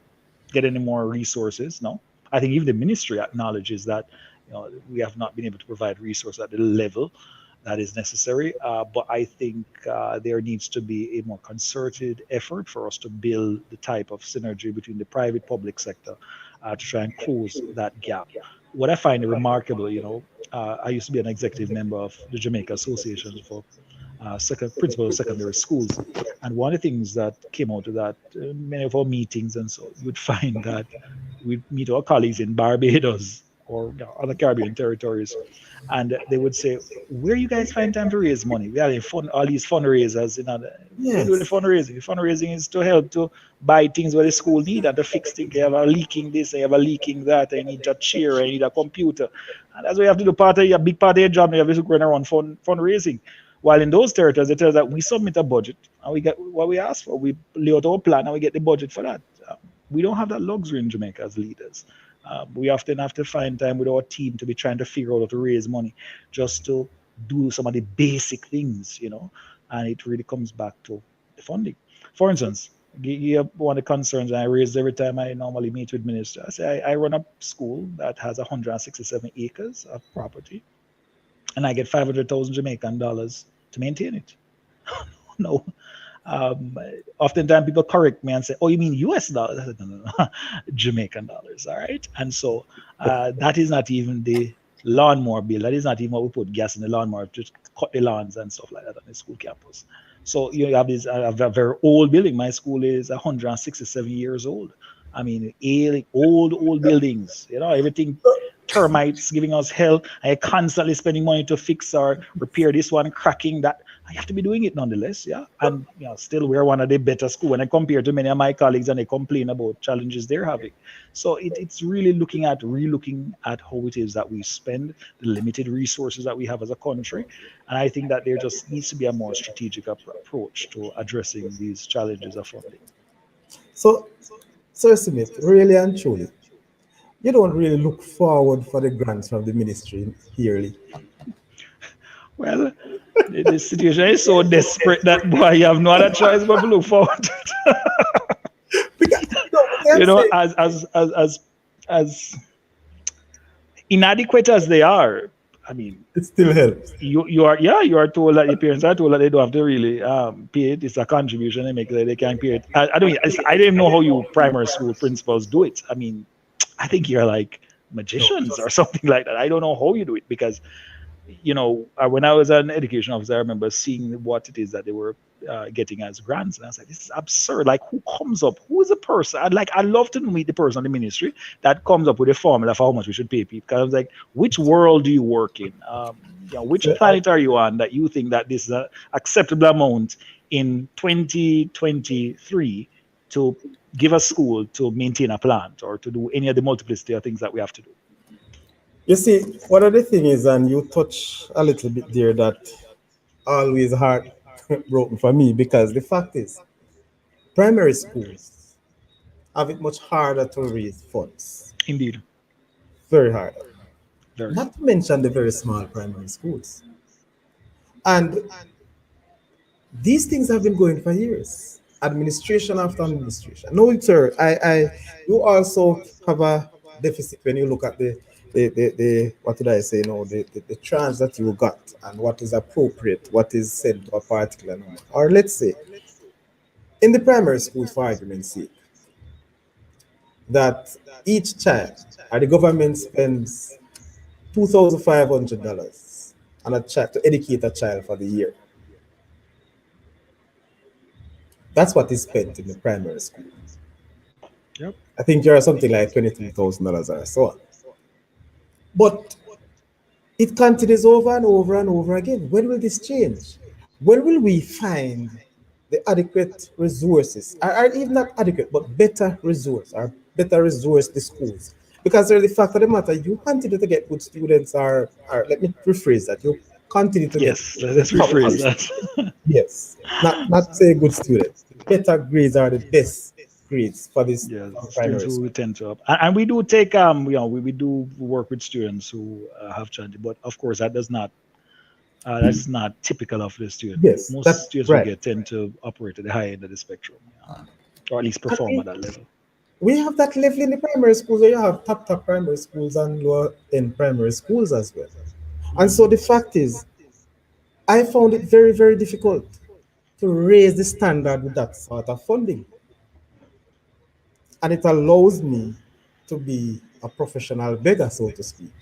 get any more resources. No, I think even the ministry acknowledges that we have not been able to provide resources at the level that is necessary. But I think there needs to be a more concerted effort for us to build the type of synergy between the private public sector to try and close that gap. What I find remarkable, I used to be an executive member of the Jamaica Association for principal of secondary schools. And one of the things that came out of that, many of our meetings, and so you would find that we meet our colleagues in Barbados or other Caribbean territories, and they would say, "Where you guys find time to raise money? We have all these fundraisers. What do you do with the Yes. fundraising? The fundraising is to help to buy things where the school need and to fix things. You have a leaking this, you have a leaking that, I need a chair, I need a computer, and that's what you have to do. A big part of your job. You have to go around fundraising." While in those territories, it tells that we submit a budget and we get what we ask for. We lay out our plan and we get the budget for that. We don't have that luxury in Jamaica as leaders. We often have to find time with our team to be trying to figure out how to raise money just to do some of the basic things. And it really comes back to the funding. For instance, one of the concerns I raise every time I normally meet with ministers. I say I run a school that has 167 acres of property, and I get 500,000 Jamaican dollars to maintain it. No. Um, Oftentimes people correct me and say, "Oh, you mean US dollars?" I said, "No, no, no, Jamaican dollars." All right. And so that is not even the lawnmower bill. That is not even what we put gas in the lawnmower to cut the lawns and stuff like that on the school campus. So you have this a very old building. My school is 167 years old. I mean, old buildings. Everything termites giving us hell. I constantly spending money to fix or repair this one, cracking that. I have to be doing it nonetheless, yeah. And still we're one of the better school when I compare to many of my colleagues and they complain about challenges they're having. So it's really relooking at how it is that we spend the limited resources that we have as a country. And I think that there just needs to be a more strategic approach to addressing these challenges of funding. So, Sir Smith, really and truly, you don't really look forward for the grants from the ministry yearly. Well, the situation is so desperate that boy, you have no other choice but to look forward to it. Because, no, but I'm saying, As inadequate as they are, I mean, it still helps. you are told that your parents are told that they don't have to really pay it. It's a contribution they make that they can pay it. I don't even know how you primary school principals do it. I mean, I think you're like No, magicians or trust something like that. I don't know how you do it because when I was an education officer, I remember seeing what it is that they were getting as grants, and I was like, "This is absurd! Like, who comes up? Who is the person? I'd love to meet the person in the ministry that comes up with a formula for how much we should pay people." Because I was like, "Which world do you work in? Which me. planet are you on that you think that this is an acceptable amount in 2023 to give a school to maintain a plant or to do any of the multiplicity of things that we have to do?" You see, one of the thing is, and you touch a little bit there that always heart broken for me because the fact is, primary schools have it much harder to raise funds. Indeed, Very hard. very. Not to mention the very small primary schools. And these things have been going for years. Administration after administration. No, sir. You also have a deficit when you look at the what did I say? No, the trans that you got and what is appropriate, what is sent to a particular number. Or let's say, in the primary school, for argument's sake, that each child, or the government spends $2,500 on a child to educate a child for the year. That's what is spent in the primary school. Yep. I think there are something like $23,000 or so on. But it continues over and over and over again. When will this change? When will we find the adequate resources, or even not adequate, but better resource, or better resource the schools? Because the fact of the matter, you continue to get good students, or let me rephrase that, you continue to get Yes, let's top rephrase quality. that. Yes, not say good students. Better grades are the best grades for this Yeah, for students primary who school. we tend to, and we do take we do work with students who have challenge, but of course that's not typical of the student. Yes, Most that students we right. get tend to operate at the high end of the spectrum, or at least And perform at that level. we have that level in the primary schools where you have top primary schools and lower end primary schools as well. And so Hmm. the fact is, I found it very, very difficult to raise the standard with that sort of funding. And it allows me to be a professional beggar, so to speak.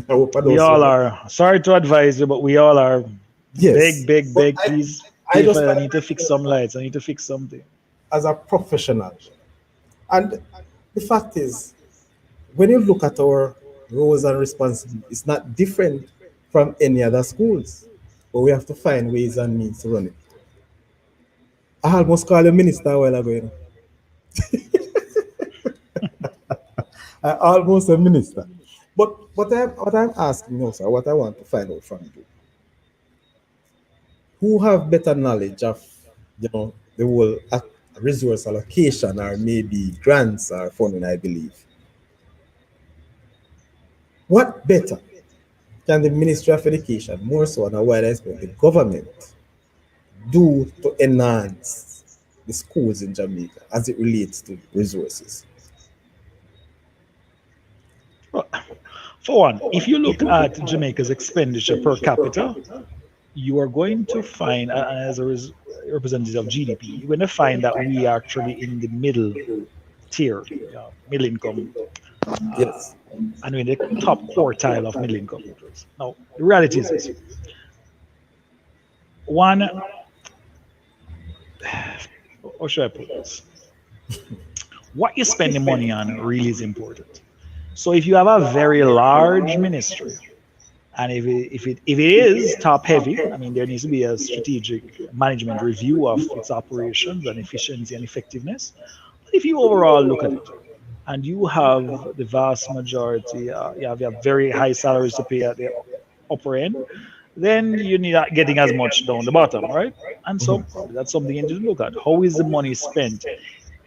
I hope I We don't so all much. are. Sorry to advise you, but we all are. Yes. Beg, beg, But beg. Please I pay just for it. I find need to fix some lights. I need to fix something. as a professional. And the fact is, when you look at our roles and responsibilities. It's not different from any other schools, but we have to find ways and means to run it. I almost called the minister a while ago, you know. I almost a minister. But what I'm asking you, sir, what I want to find out from you, who have better knowledge of, the whole resource allocation or maybe grants or funding, I believe. What better can the Ministry of Education, more so on a wider aspect, the government, do to enhance the schools in Jamaica as it relates to resources? Well, for one, if you look at Jamaica's expenditure per capita, you are going to find, as a representative of GDP, you're going to find that we are actually in the middle tier, middle income, Yes. and we're in the top quartile of middle income countries. Now, the reality is this. One, how should I put this? What you spend the money on really is important. So if you have a very large ministry, and if it is top heavy, I mean, there needs to be a strategic management review of its operations and efficiency and effectiveness. But if you overall look at it, and you have the vast majority, you have very high salaries to pay at the upper end, then you're not getting as much down the bottom, right? And so probably that's something you need to look at. How is the money spent?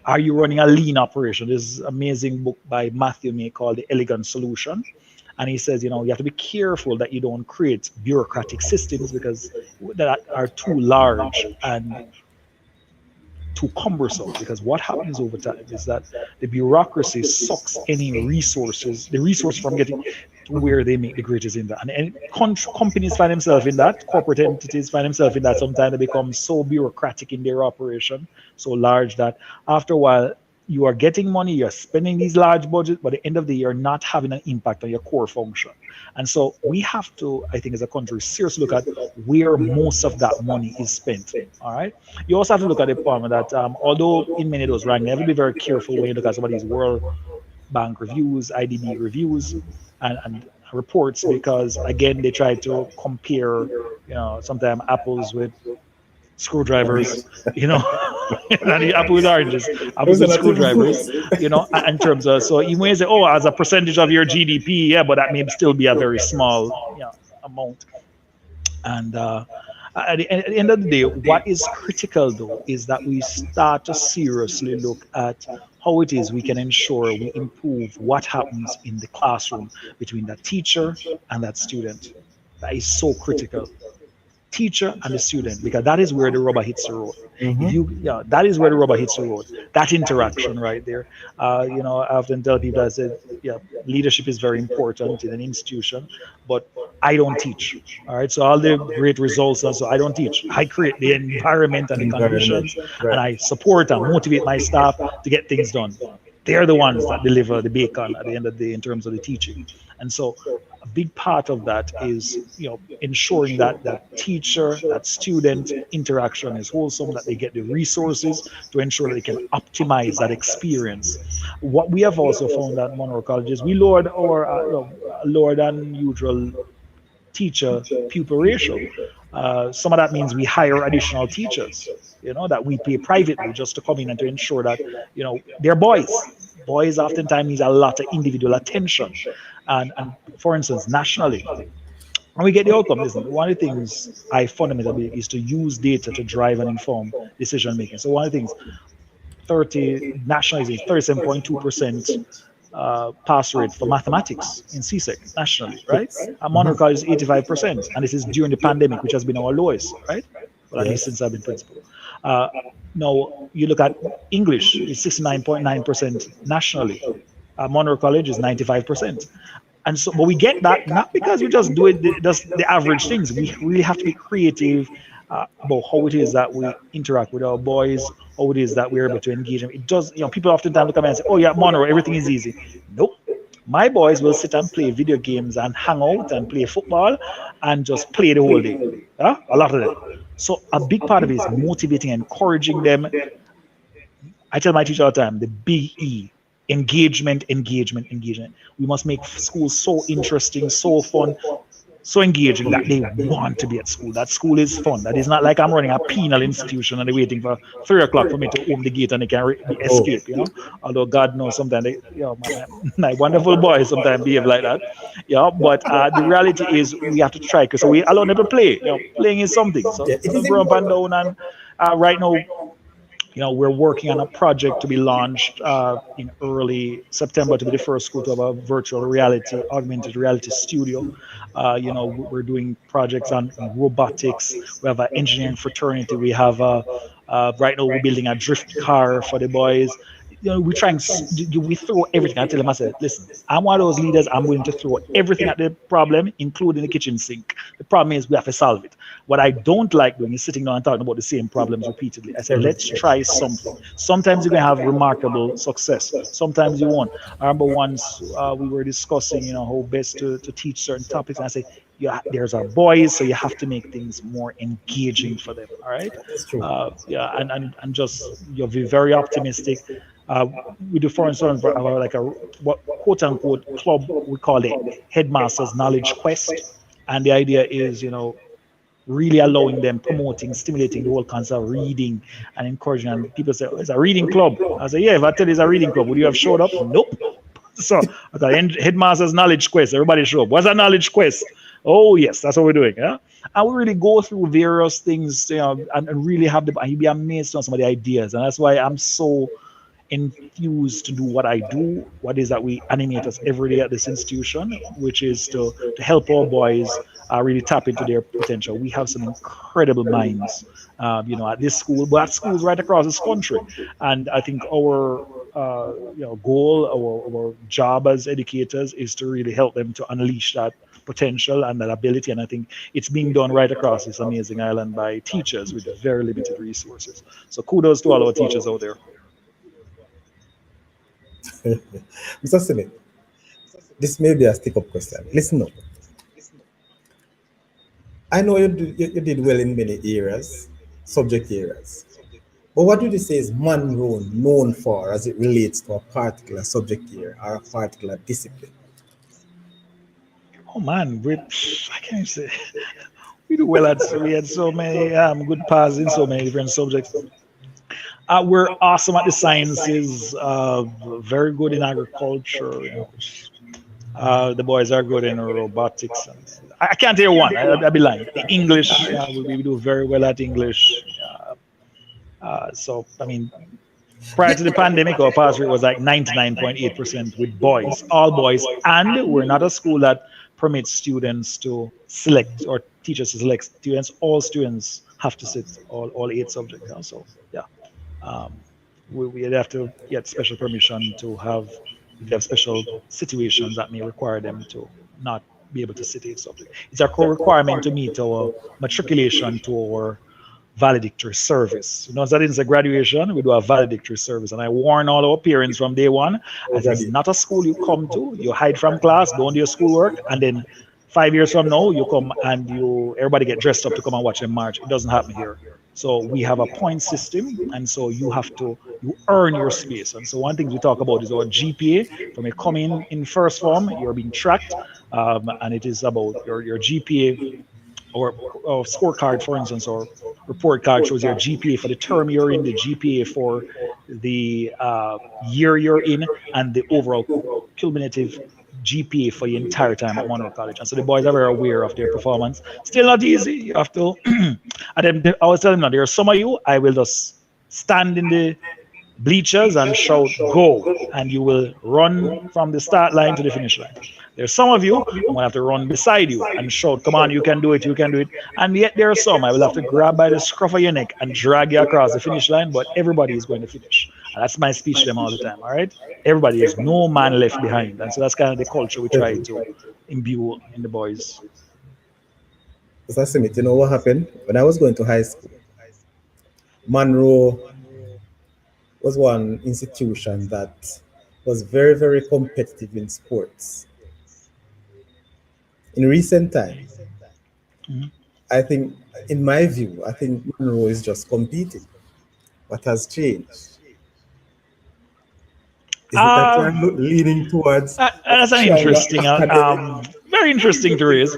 Are you running a lean operation? There's an amazing book by Matthew May called The Elegant Solution. And he says, you have to be careful that you don't create bureaucratic systems because that are too large and too cumbersome. Because what happens over time is that the bureaucracy sucks any resources, the resource from getting to where they make the greatest impact. And companies find themselves in that, corporate entities find themselves in that. Sometimes they become so bureaucratic in their operation, so large that after a while, you are getting money, you're spending these large budgets, but at the end of the year, not having an impact on your core function. And so we have to, I think, as a country, seriously look at where most of that money is spent. All right. You also have to look at the point that although in many of those rankings, you have to be very careful when you look at some of these World Bank reviews, IDB reviews, and reports, because again, they try to compare, sometimes apples with screwdrivers, not the apple with oranges, apples with screwdrivers, in terms of, so you may say, oh, as a percentage of your GDP, yeah, but that may still be a very small amount. And at the end of the day, what is critical though is that we start to seriously look at how it is we can ensure we improve what happens in the classroom between that teacher and that student. That is so critical. Teacher and the student, because that is where the rubber hits the road. That is where the rubber hits the road. That interaction right there. I often tell people, I said, leadership is very important in an institution, but I don't teach. All right. So all the great results, so I don't teach. I create the environment and the conditions, and I support and motivate my staff to get things done. They're the ones that deliver the bacon at the end of the day in terms of the teaching. And so a big part of that is, ensuring that that teacher, that student interaction is wholesome, that they get the resources to ensure that they can optimize that experience. What we have also found at Monroe Colleges, we lowered our lower than usual teacher pupil ratio. Some of that means we hire additional teachers, that we pay privately just to come in and to ensure that, they're boys. Boys oftentimes need a lot of individual attention. And for instance, nationally, and we get the outcome. Listen, one of the things I fundamentally is to use data to drive and inform decision making. So one of the things, nationally is 37.2% pass rate for mathematics in CSEC nationally, right? And Monroe College is 85%, and this is during the pandemic, which has been our lowest, right? Well, at least since I've been principal. Now, you look at English, it's 69.9% nationally. Monroe College is 95%. And so, but we get that not because we just do it, just the average things. We really have to be creative about how it is that we interact with our boys, how it is that we're able to engage them. It does, people oftentimes look at me and say, oh yeah, Monroe, everything is easy. Nope. My boys will sit and play video games and hang out and play football and just play the whole day. A lot of them. So a big part of it is motivating, encouraging them. I tell my teacher all the time, the big E engagement. We must make school so interesting, so fun, so engaging that they want to be at school. That school is fun. That is not like I'm running a penal institution and they're waiting for 3 o'clock for me to open the gate and they can Oh, escape. Although God knows sometimes they, my wonderful boys sometimes behave like that. But the reality is we have to try because so we allow them to play. Playing is something. So yeah, it let is them grow up and important. down and right now we're working on a project to be launched in early September to be the first school to have a virtual reality, augmented reality studio. We're doing projects on robotics. We have an engineering fraternity. We have right now we're building a drift car for the boys. We try and we throw everything. I tell them, I said, listen, I'm one of those leaders. I'm willing to throw everything at the problem, including the kitchen sink. The problem is we have to solve it. What I don't like doing is sitting down and talking about the same problems repeatedly. I said, let's try something. Sometimes you're going to have remarkable success. Sometimes you won't. I remember once we were discussing, how best to teach certain topics. And I said, yeah, there's our boys, so you have to make things more engaging for them. All right. It's true. Yeah, and just you'll be very optimistic. Uh, we do, for instance, like a what quote unquote club we call it Headmasters Knowledge Quest, and the idea is really allowing them, promoting, stimulating the whole concept of reading and encouraging. And people say, oh, it's a reading club. I say, yeah, if I tell you it's a reading club, would you have showed up? Nope. So at the Headmasters Knowledge Quest, everybody show up. What's a knowledge quest? Oh yes, that's what we're doing. Yeah, and we really go through various things, and really have and you'd be amazed on some of the ideas, and that's why I'm so enthused to do what I do. What is that we animate us every day at this institution, which is to help our boys really tap into their potential. We have some incredible minds, at this school, but at schools right across this country. And I think our goal, our job as educators is to really help them to unleash that potential and that ability. And I think it's being done right across this amazing island by teachers with very limited resources. So kudos to all our teachers out there. Mr. Smith, this may be a stick up question. Listen up. I know you did well in many areas, subject areas. But what would you say is Monroe known for as it relates to a particular subject area or a particular discipline? Oh man, I can't say we do well we had so many good paths in so many different subjects. We're awesome at the sciences, very good in agriculture. The boys are good in robotics. And I can't tell you one. I'd be lying. The English, we do very well at English. So I mean, prior to the pandemic, our pass rate was like 99.8% with boys, all boys, and we're not a school that permits students to select or teachers to select students. All students have to sit all 8 subjects. So yeah. Um, we'd have to get special permission to have, if they have special situations that may require them to not be able to sit a subject. It's a core requirement to meet our matriculation to our valedictory service. As that is a graduation, we do a valedictory service. And I warn all our parents from day one, as it's not a school you come to, you hide from class, don't do your schoolwork, and then 5 years from now, you come and everybody get dressed up to come and watch them march. It doesn't happen here. So we have a point system, and so you earn your space. And so one thing we talk about is our GPA. From you come in first form, you're being tracked, and it is about your GPA or scorecard, for instance, or report card shows your GPA for the term you're in, the GPA for the year you're in, and the overall cumulative GPA for the entire time at Monroe College. And so the boys are very aware of their performance. Still not easy. You have to. And then I was telling them, there are some of you, I will just stand in the bleachers and shout go, and you will run from the start line to the finish line. There's some of you I'm gonna have to run beside you and shout, come on, you can do it, you can do it. And yet there are some I will have to grab by the scruff of your neck and drag you across the finish line, but everybody is going to finish. And that's my speech to them all the time. All right, everybody is no man left behind. And so that's kind of the culture we try to imbue in the boys. Mr. Smith, you know what happened? When I was going to high school, Monroe was one institution that was very, very competitive in sports. In recent time, Mhm. I think, in my view, I think Monroe is just competing. What has changed? Is it that Uh, you're leaning towards that's an stronger interesting, academic? very interesting to raise.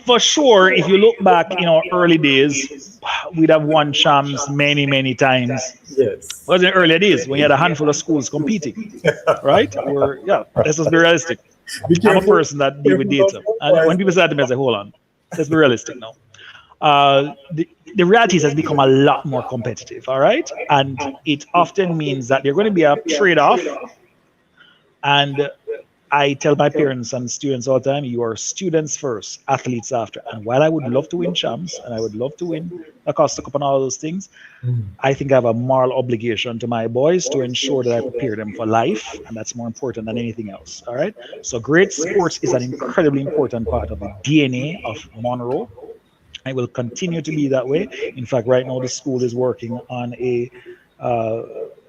For sure, if you look back in our early days, we'd have won champs many, many times. It Yes. was in earlier days when you had a handful of schools competing, right? Or yeah, let's just be realistic. Be I'm a careful. person that deal with Careful of data, some and boys. when people say that to me, I say, "Hold on, let's be realistic now." The reality has become a lot more competitive, all right, and it often means that there's going to be a trade-off. And I tell my parents and students all the time, you are students first, athletes after. And while I would love to win champs and I would love to win the Costa Cup and all those things, I think I have a moral obligation to my boys to ensure that I prepare them for life, and that's more important than anything else. All right. So great sports is an incredibly important part of the DNA of Monroe. It will continue to be that way. In fact, right now the school is working on uh,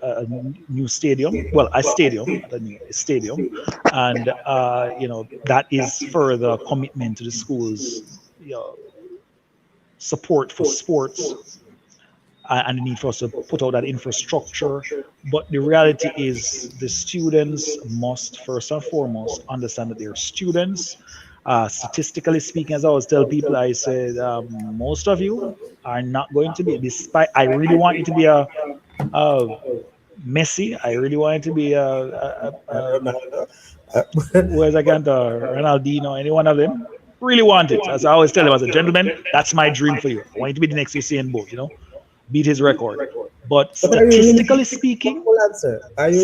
a new stadium. Well, a stadium, not a new a stadium, and that is further commitment to the school's you know, support for sports and the need for us to put out that infrastructure. But the reality is, the students must first and foremost understand that they're students. Statistically speaking, as I always tell people, I said most of you are not going to be. Despite, I really want you to be a Messi. I really want it to be Ronaldo. where's I can Ronaldinho, any one of them. Really want it. As I always tell them, as a gentleman, that's my dream for you. I want you to be the next Usain Bolt, beat his record. But But are you really statistically thinking of speaking, full answer? Are you?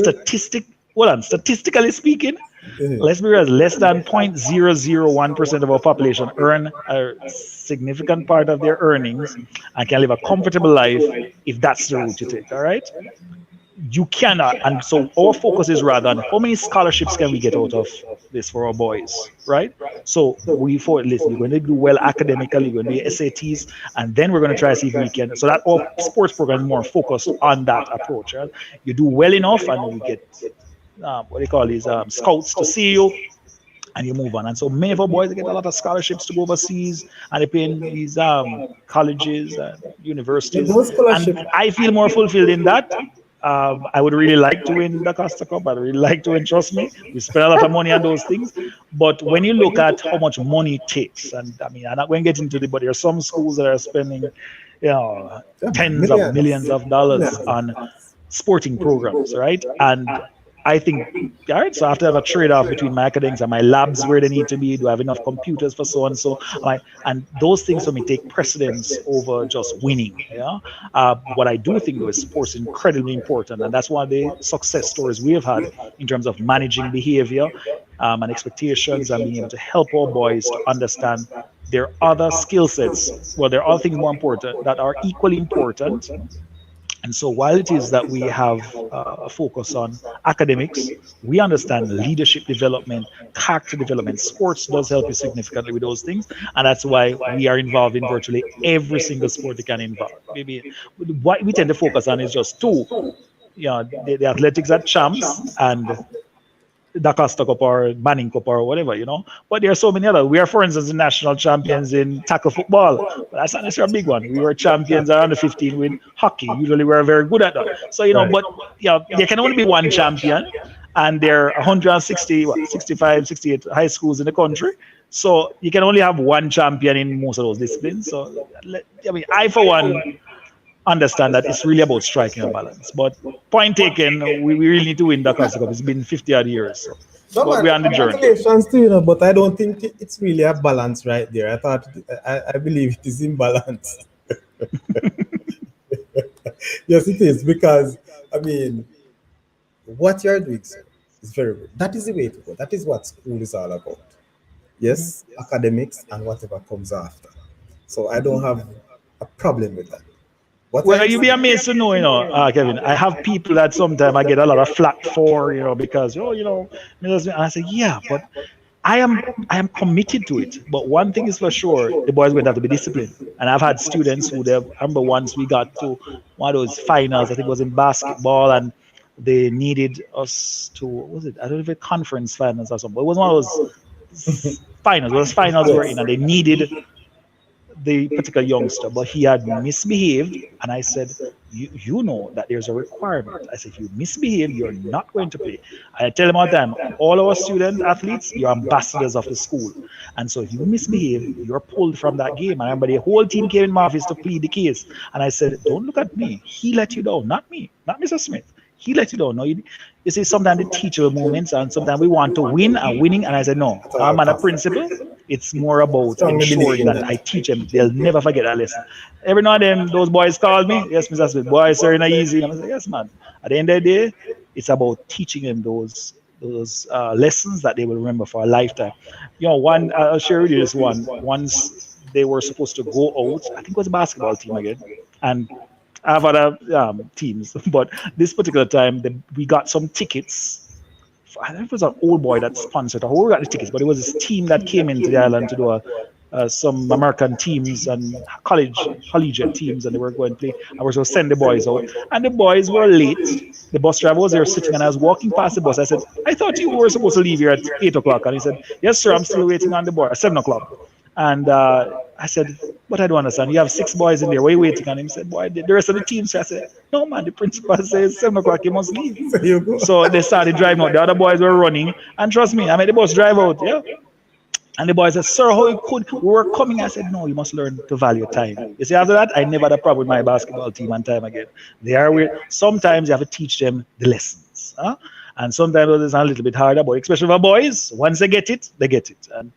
statistically speaking, Mhm. let's be real, less than 0.001% of our population earn a significant part of their earnings and can live a comfortable life if that's the route you take. All right. You cannot, and so our focus is rather on how many scholarships can we get out of this for our boys, right? So listen, you're going to do well academically, you're going to do SATs, and then we're going to try to see if we can, so that our sports program is more focused on that approach, right? You do well enough and we get what they call these scouts to see you, and you move on. And so many of our boys get a lot of scholarships to go overseas, and they pay in these colleges and But universities. those And scholarship. I feel more fulfilled in that. I would really like to win the Costa Cup. I'd really like to win. Trust me, we spend a lot of money on those things. But when you look at how much money it takes, and I mean, I'm not going to get into the, but there are some schools that are spending, you know, Yeah, tens of millions. millions of dollars Millions. on sporting programs, right? And I think, all right, so I have to have a trade-off between my academics and my labs where they need to be. Do I have enough computers for so and so? And those things for me take precedence over just winning. Yeah. What I do think though is sports is incredibly important, and that's one of the success stories we have had in terms of managing behavior and expectations and being able to help our boys to understand there are other skill sets. Well, there are other things more important that are equally important, and so while it is that we have a focus on academics, we understand leadership development, character development. Sports does help you significantly with those things. And that's why we are involved in virtually every single sport you can involve. Maybe what we tend to focus on is just two. The athletics at champs and the Costa Cup or Manning Cup or whatever, But there are so many other. We are, for instance, the national champions in tackle football. But that's not necessarily a big one. We were champions around the 15 with hockey. Usually we're very good at that. So, Right. but there can only be one champion. And there are 160, 65, 68 high schools in the country. So you can only have one champion in most of those disciplines. So, I mean, I, for one, understand that it's really about striking a balance. But point taken, we really need to win the Costa Cup. It's been 50 odd years. So. No But man, we're on the journey. congratulations to but I don't think it's really a balance right there. I believe it is imbalance. Yes, it is because I mean, what you're doing, sir, is very good. That is the way to go. That is what school is all about. Yes, academics and whatever comes after. So I don't have a problem with that. What Well, I you'd be amazed to know, Kevin. I have people that sometimes I get a lot of flack for, because, and I say, yeah, but I am committed to it. But one thing is for sure, the boys going to have to be disciplined. And I've had students who, I remember once we got to one of those finals, I think it was in basketball, and they needed us to, what was it? I don't know if it conference finals or something, but it was one of those finals. Those finals were in, and they needed the particular youngster, but he had misbehaved. And I said, you know that there's a requirement. I said, if you misbehave, you're not going to play. I tell them all the time, all our student athletes, you're ambassadors of the school. And so if you misbehave, you're pulled from that game. And I remember the whole team came in my office to plead the case. And I said, don't look at me. He let you down, not me, not Mr. Smith. He let you down. No, you see, sometimes the teachable moments, and sometimes we want to win and winning. And I said, no, At all I'm at a costs. principle. It's more about Strongly believe ensuring in that I that. teach them. They'll never forget that lesson. Every now and then, those boys call me. Yes, Mr. Smith, boy, sir, in a easy. And I say, yes, man. At the end of the day, it's about teaching them those lessons that they will remember for a lifetime. One I'll share with you this one. Once they were supposed to go out, I think it was a basketball team again, and I have other teams, but this particular time we got some tickets. I think it was an old boy that sponsored. Who got the tickets? But it was this team that came into the island to do some American teams and collegiate teams, and they were going to play. I was going to send the boys out, and the boys were late. The bus driver was there sitting, and I was walking past the bus. I said, "I thought you were supposed to leave here at 8 o'clock," and he said, "Yes, sir. I'm still waiting on the boy at 7 o'clock." And I said, "But I don't understand. You have 6 boys in there. Why are you waiting?" And him said, "Boy, the rest of the team." So I said, "No, man. The principal says 7 o'clock. You must leave." There you go. So they started driving out. The other boys were running, and trust me, I made the bus drive out. Yeah. And the boy said, "Sir, how you could? We were coming." I said, "No, you must learn to value time." You see, after that, I never had a problem with my basketball team and time again. They are weird. Sometimes you have to teach them the lessons. Huh? And sometimes it's a little bit harder, but especially for boys, once they get it, they get it. And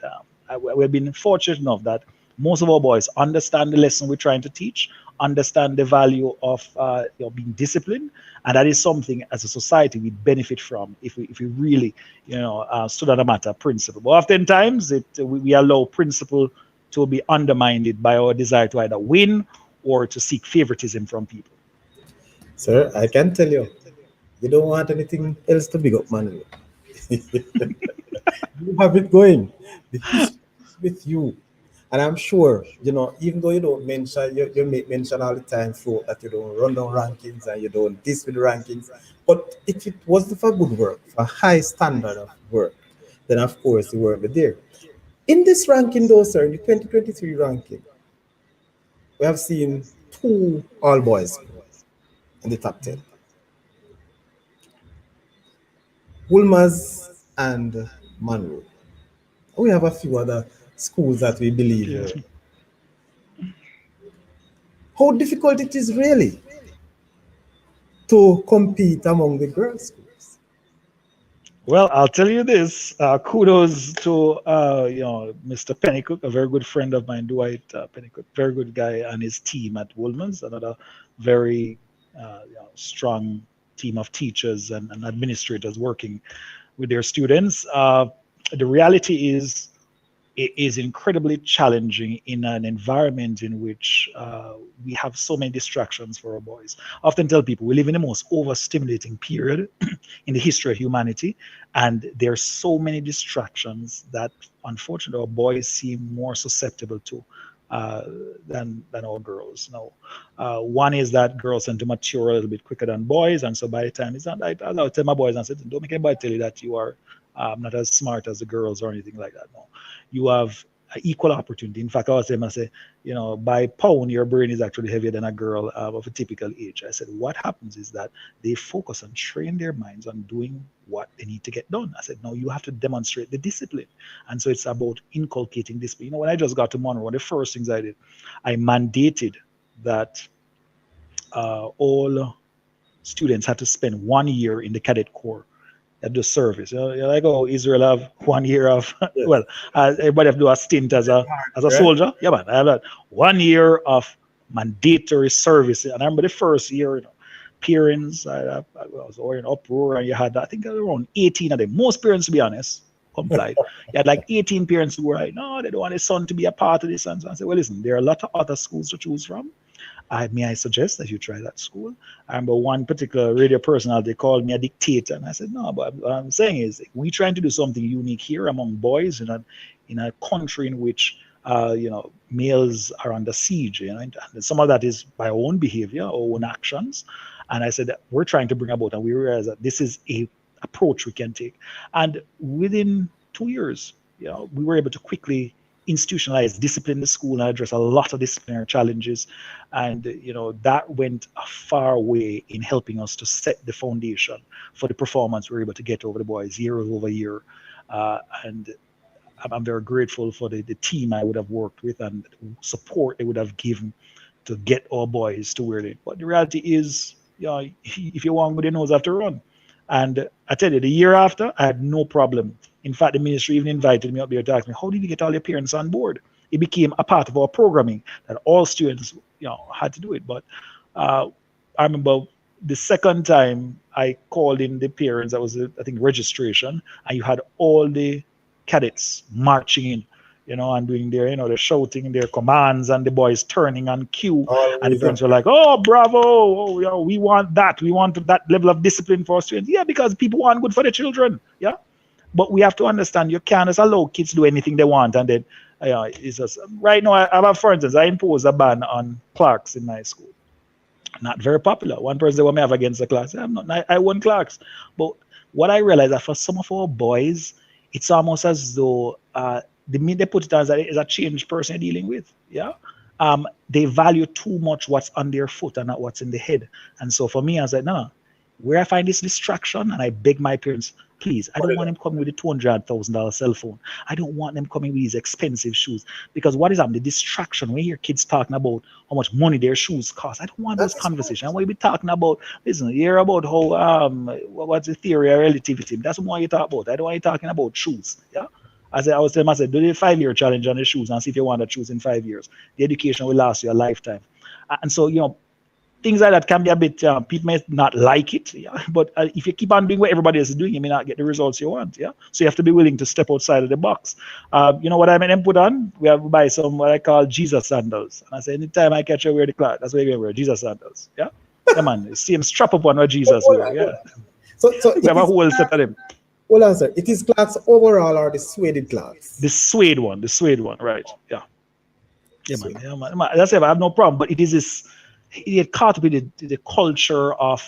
we've been fortunate enough that most of our boys understand the lesson we're trying to teach, understand the value of being disciplined, and that is something as a society we benefit from if we really stood on a matter of principle. But oftentimes we allow principle to be undermined by our desire to either win or to seek favoritism from people. Sir, I can tell you, you don't want anything else to big up, man. You have it going. The history is with you. And I'm sure, even though you don't mention, you make mention all the time, Flo, that you don't run down rankings and you don't this with the rankings. But if it wasn't for good work, for high standard of work, then of course you won't be there. In this ranking, though, sir, in the 2023 ranking, we have seen two all boys in the top 10, Wolmer's and Monroe. We have a few other schools that we believe. Yeah. How difficult it is really to compete among the girls' schools. Well, I'll tell you this. Kudos to Mr. Pennycook, a very good friend of mine, Dwight Pennycook, very good guy, and his team at Woolman's, another very strong team of teachers and administrators working with their students. The reality is, it is incredibly challenging in an environment in which we have so many distractions for our boys. I often tell people we live in the most overstimulating period in the history of humanity, and there's so many distractions that unfortunately our boys seem more susceptible to than our girls. Now, one is that girls tend to mature a little bit quicker than boys, and so by the time it's not like I'll tell my boys and say, don't make anybody tell you that you are not as smart as the girls or anything like that. No, you have equal opportunity. In fact, I was saying, I say, by pound, your brain is actually heavier than a girl of a typical age. I said, what happens is that they focus and train their minds on doing what they need to get done. I said, no, you have to demonstrate the discipline. And so it's about inculcating discipline. When I just got to Monroe, one of the first things I did, I mandated that all students had to spend 1 year in the cadet corps at the service. Like, oh, Israel have 1 year of, Yes. well, everybody have to do a stint as a Right. soldier. Yeah, man, I have that 1 year of mandatory service. And I remember the first year, parents, I was all in uproar, and you had, I think, around 18 of them. Most parents, to be honest, complied. You had like 18 parents who were like, no, they don't want their son to be a part of this. And so I said, well, listen, there are a lot of other schools to choose from. May I suggest that you try that school? I remember one particular radio personality called me a dictator, and I said, no, but what I'm saying is we're trying to do something unique here among boys in a country in which males are under siege, and some of that is by our own behavior, our own actions. And I said that we're trying to bring about, and we realize that this is a approach we can take. And within 2 years, we were able to quickly institutionalized discipline in the school and address a lot of disciplinary challenges. And, that went a far way in helping us to set the foundation for the performance we were able to get over the boys year over year. And I'm very grateful for the team I would have worked with and support they would have given to get our boys to where they. But the reality is, if you want good, you know have to run. And I tell you, the year after, I had no problem. In fact, the ministry even invited me up there to ask me, how did you get all your parents on board? It became a part of our programming that all students, had to do it. But I remember the second time I called in the parents, that was, I think, registration, and you had all the cadets marching in, and doing their, they're shouting their commands, and the boys turning on cue, and the parents were like, "Oh, bravo! Oh, we want that. We want that level of discipline for our students." Yeah, because people want good for the children. Yeah, but we have to understand you can't just allow kids to do anything they want, and then, it's just right now. I have, for instance, I imposed a ban on clerks in my school. Not very popular. One person that may have against the class. I'm not. I won clerks, but what I realized that for some of our boys, it's almost as though the minute they put it as a changed person you're dealing with. Yeah. They value too much what's on their foot and not what's in the head. And so for me, I was like, no, where I find this distraction, and I beg my parents, please, I don't want them coming with a $200,000 cell phone. I don't want them coming with these expensive shoes. Because what is the distraction when you hear kids talking about how much money their shoes cost? I don't want those conversations. I want you to be talking about, listen, you hear about how, what's the theory of relativity? That's what you talk about. I don't want you talking about shoes. Yeah. I was telling myself, do the 5-year challenge on the shoes and see if you want to choose in 5 years. The education will last you a lifetime. And so, things like that can be a bit, people may not like it, yeah? But if you keep on doing what everybody else is doing, you may not get the results you want. Yeah. So you have to be willing to step outside of the box. You know what I made them put on? We have to buy some what I call Jesus sandals. And I say, anytime I catch you wear the cloth, that's what you wear, Jesus sandals. Yeah. Yeah, man. Same strap up on what Jesus wear. Yeah. So we have a whole set of them. Hold on, sir. It is cloths overall or the suede cloths? The suede one, right. Yeah. Yeah, man. Yeah, man. That's it. I have no problem. But it is this, it caught up with the culture of,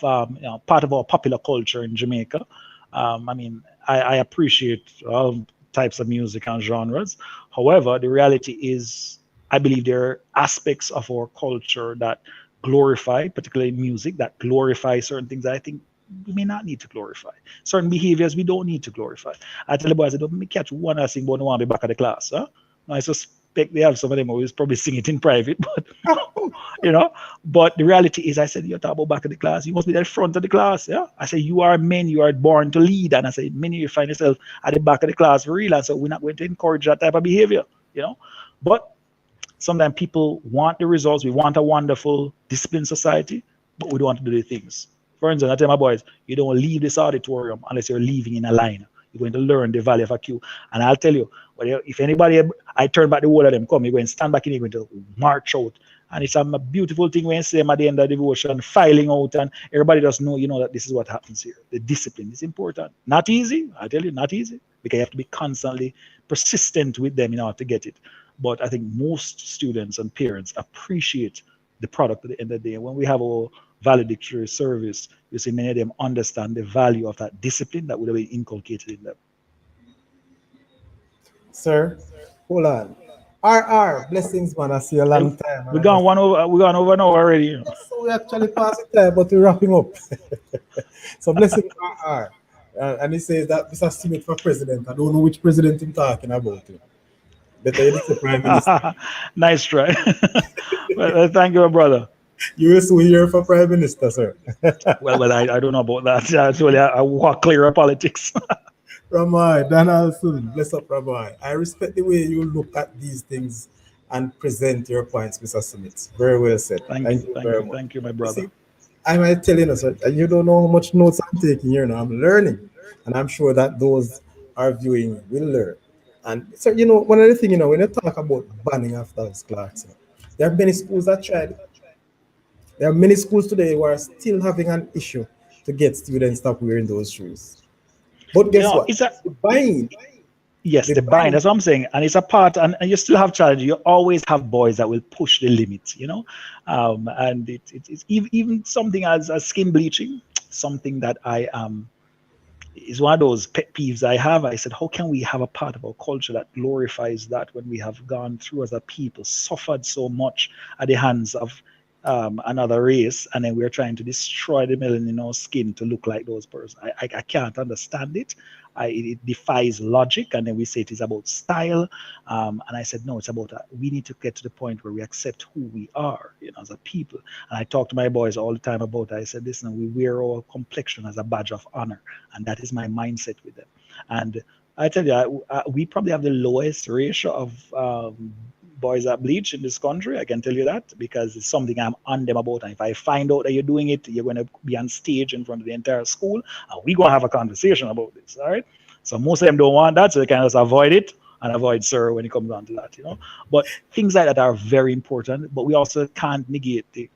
part of our popular culture in Jamaica. I appreciate all types of music and genres. However, the reality is, I believe there are aspects of our culture that glorify, particularly music, that glorify certain things that I think we may not need to glorify. Certain behaviors we don't need to glorify. I tell the boys, I don't me catch one I sing, but I want to be back at the class. Huh? I suspect they have some of them who will probably sing it in private, but But the reality is, I said, you're talking about back at the class. You must be at the front of the class. Yeah. I said, you are men, you are born to lead. And I said, many of you find yourself at the back of the class for real. And so we're not going to encourage that type of behavior, But sometimes people want the results. We want a wonderful, disciplined society, but we don't want to do the things. For instance, I tell my boys, you don't leave this auditorium unless you're leaving in a line. You're going to learn the value of a queue. And I'll tell you, if anybody, I turn back the whole of them, come, you're going to stand back in, you're going to march out. And it's a beautiful thing when you see them at the end of the devotion, filing out, and everybody does know, that this is what happens here. The discipline is important. Not easy, I tell you, not easy, because you have to be constantly persistent with them in order to get it. But I think most students and parents appreciate the product at the end of the day. When we have our valedictory service, you see many of them understand the value of that discipline that would have been inculcated in them. Sir, hold on. RR, blessings, man. I see a long time. We're gone over an hour already. So we actually passed the time, but we're wrapping up. So blessings, RR. And he says that Mr. Smith for president. I don't know which president I'm talking about. Better you the prime minister. Nice try. Well, thank you, brother. You will soon hear for prime minister, sir. well, I don't know about that. Actually, I walk clear of politics. Ramai, Donaldson, bless up, Ramai. I respect the way you look at these things and present your points, Mr. Smith. Very well said. Thank you very much. Thank you, my brother. See, I might tell you, sir, you don't know how much notes I'm taking here now. I'm learning. And I'm sure that those are viewing will learn. And so, one of the things, when you talk about banning after class, there are many schools that tried it. There are many schools today who are still having an issue to get students to stop wearing those shoes. But guess what? The buying. Yes, the buying. That's what I'm saying. And it's a part, and you still have challenge. You always have boys that will push the limits, and it's even something as skin bleaching, something that I am is one of those pet peeves I have. I said, how can we have a part of our culture that glorifies that when we have gone through as a people, suffered so much at the hands of another race, and then we're trying to destroy the melanin in our skin to look like those persons. I can't understand it. It defies logic, and then we say it is about style. And I said, no, it's about we need to get to the point where we accept who we are, as a people. And I talk to my boys all the time about it. I said, listen, we wear our complexion as a badge of honor, and that is my mindset with them. And I tell you, we probably have the lowest ratio of boys that bleach in this country. I can tell you that because it's something I'm on them about. And if I find out that you're doing it, you're going to be on stage in front of the entire school, and we're going to have a conversation about this. All right. So most of them don't want that, so they can just avoid it and avoid sir when it comes down to that, But things like that are very important. But we also can't negate the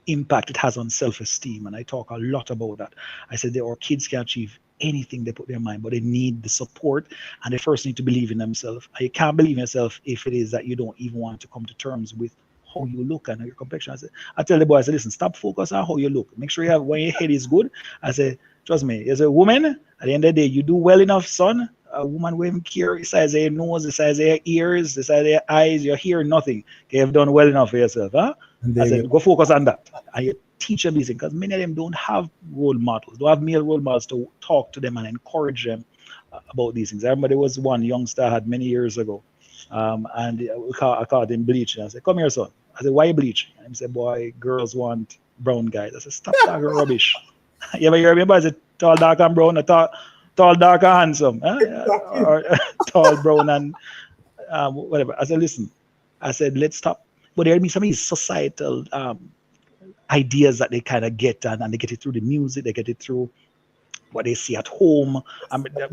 impact it has on self-esteem, and I talk a lot about that. I said that our kids can achieve anything they put their mind, but they need the support, and they first need to believe in themselves. And you can't believe in yourself if it is that you don't even want to come to terms with how you look and your complexion. I tell the boys, I say, listen, stop focus on how you look. Make sure you have, when your head is good. I say, trust me, as a woman, at the end of the day, you do well enough, son. A woman will even care the size of your nose, the size of your ears, the size of your eyes, your hair, nothing. You have done well enough for yourself, huh? I said, go focus on that. And you teach them these things, because many of them don't have role models, don't have male role models to talk to them and encourage them about these things. I remember there was one youngster I had many years ago, and I called him bleaching. I said, come here, son. I said, why you bleaching? And he said, boy, girls want brown guys. I said, stop talking rubbish. You ever hear me? I said, tall, dark, and brown, tall, dark, and handsome. Or tall, brown, and whatever. I said, listen, I said, let's stop. But there are some of these societal ideas that they kind of get, and they get it through the music, they get it through what they see at home.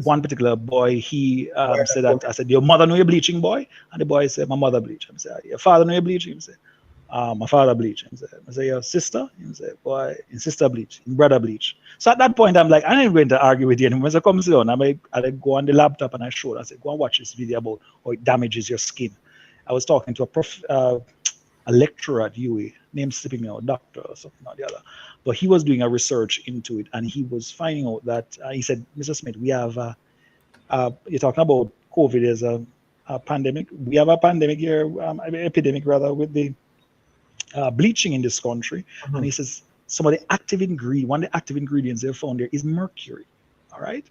One particular boy, he said that, I said, your mother know you're bleaching, boy? And the boy said, my mother bleach. I said, your father know you're bleaching? He said, my father bleach. I said, your sister? He said, boy, your sister bleach, your brother bleach. So at that point, I'm like, I ain't going to argue with you anymore. So come sit down. I go on the laptop and I showed. I said, go and watch this video about how it damages your skin. I was talking to a lecturer at UA, name slipping me out, doctor or something or the other. But he was doing a research into it, and he was finding out that, he said, Mr. Smith, we have, you're talking about COVID as a pandemic. We have a pandemic here, epidemic rather, with the bleaching in this country. Mm-hmm. And he says, one of the active ingredients they found there is mercury, all right?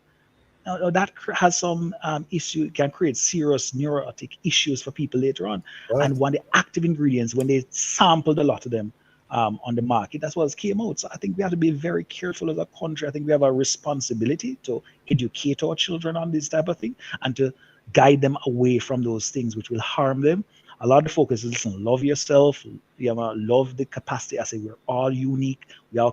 Now, that has some issue, can create serious neurotic issues for people later on. Right. And one of the active ingredients, when they sampled a lot of them on the market, that's what came out. So I think we have to be very careful as a country. I think we have a responsibility to educate our children on this type of thing and to guide them away from those things which will harm them. A lot of the focus is, listen, love yourself, love the capacity. I say we're all unique.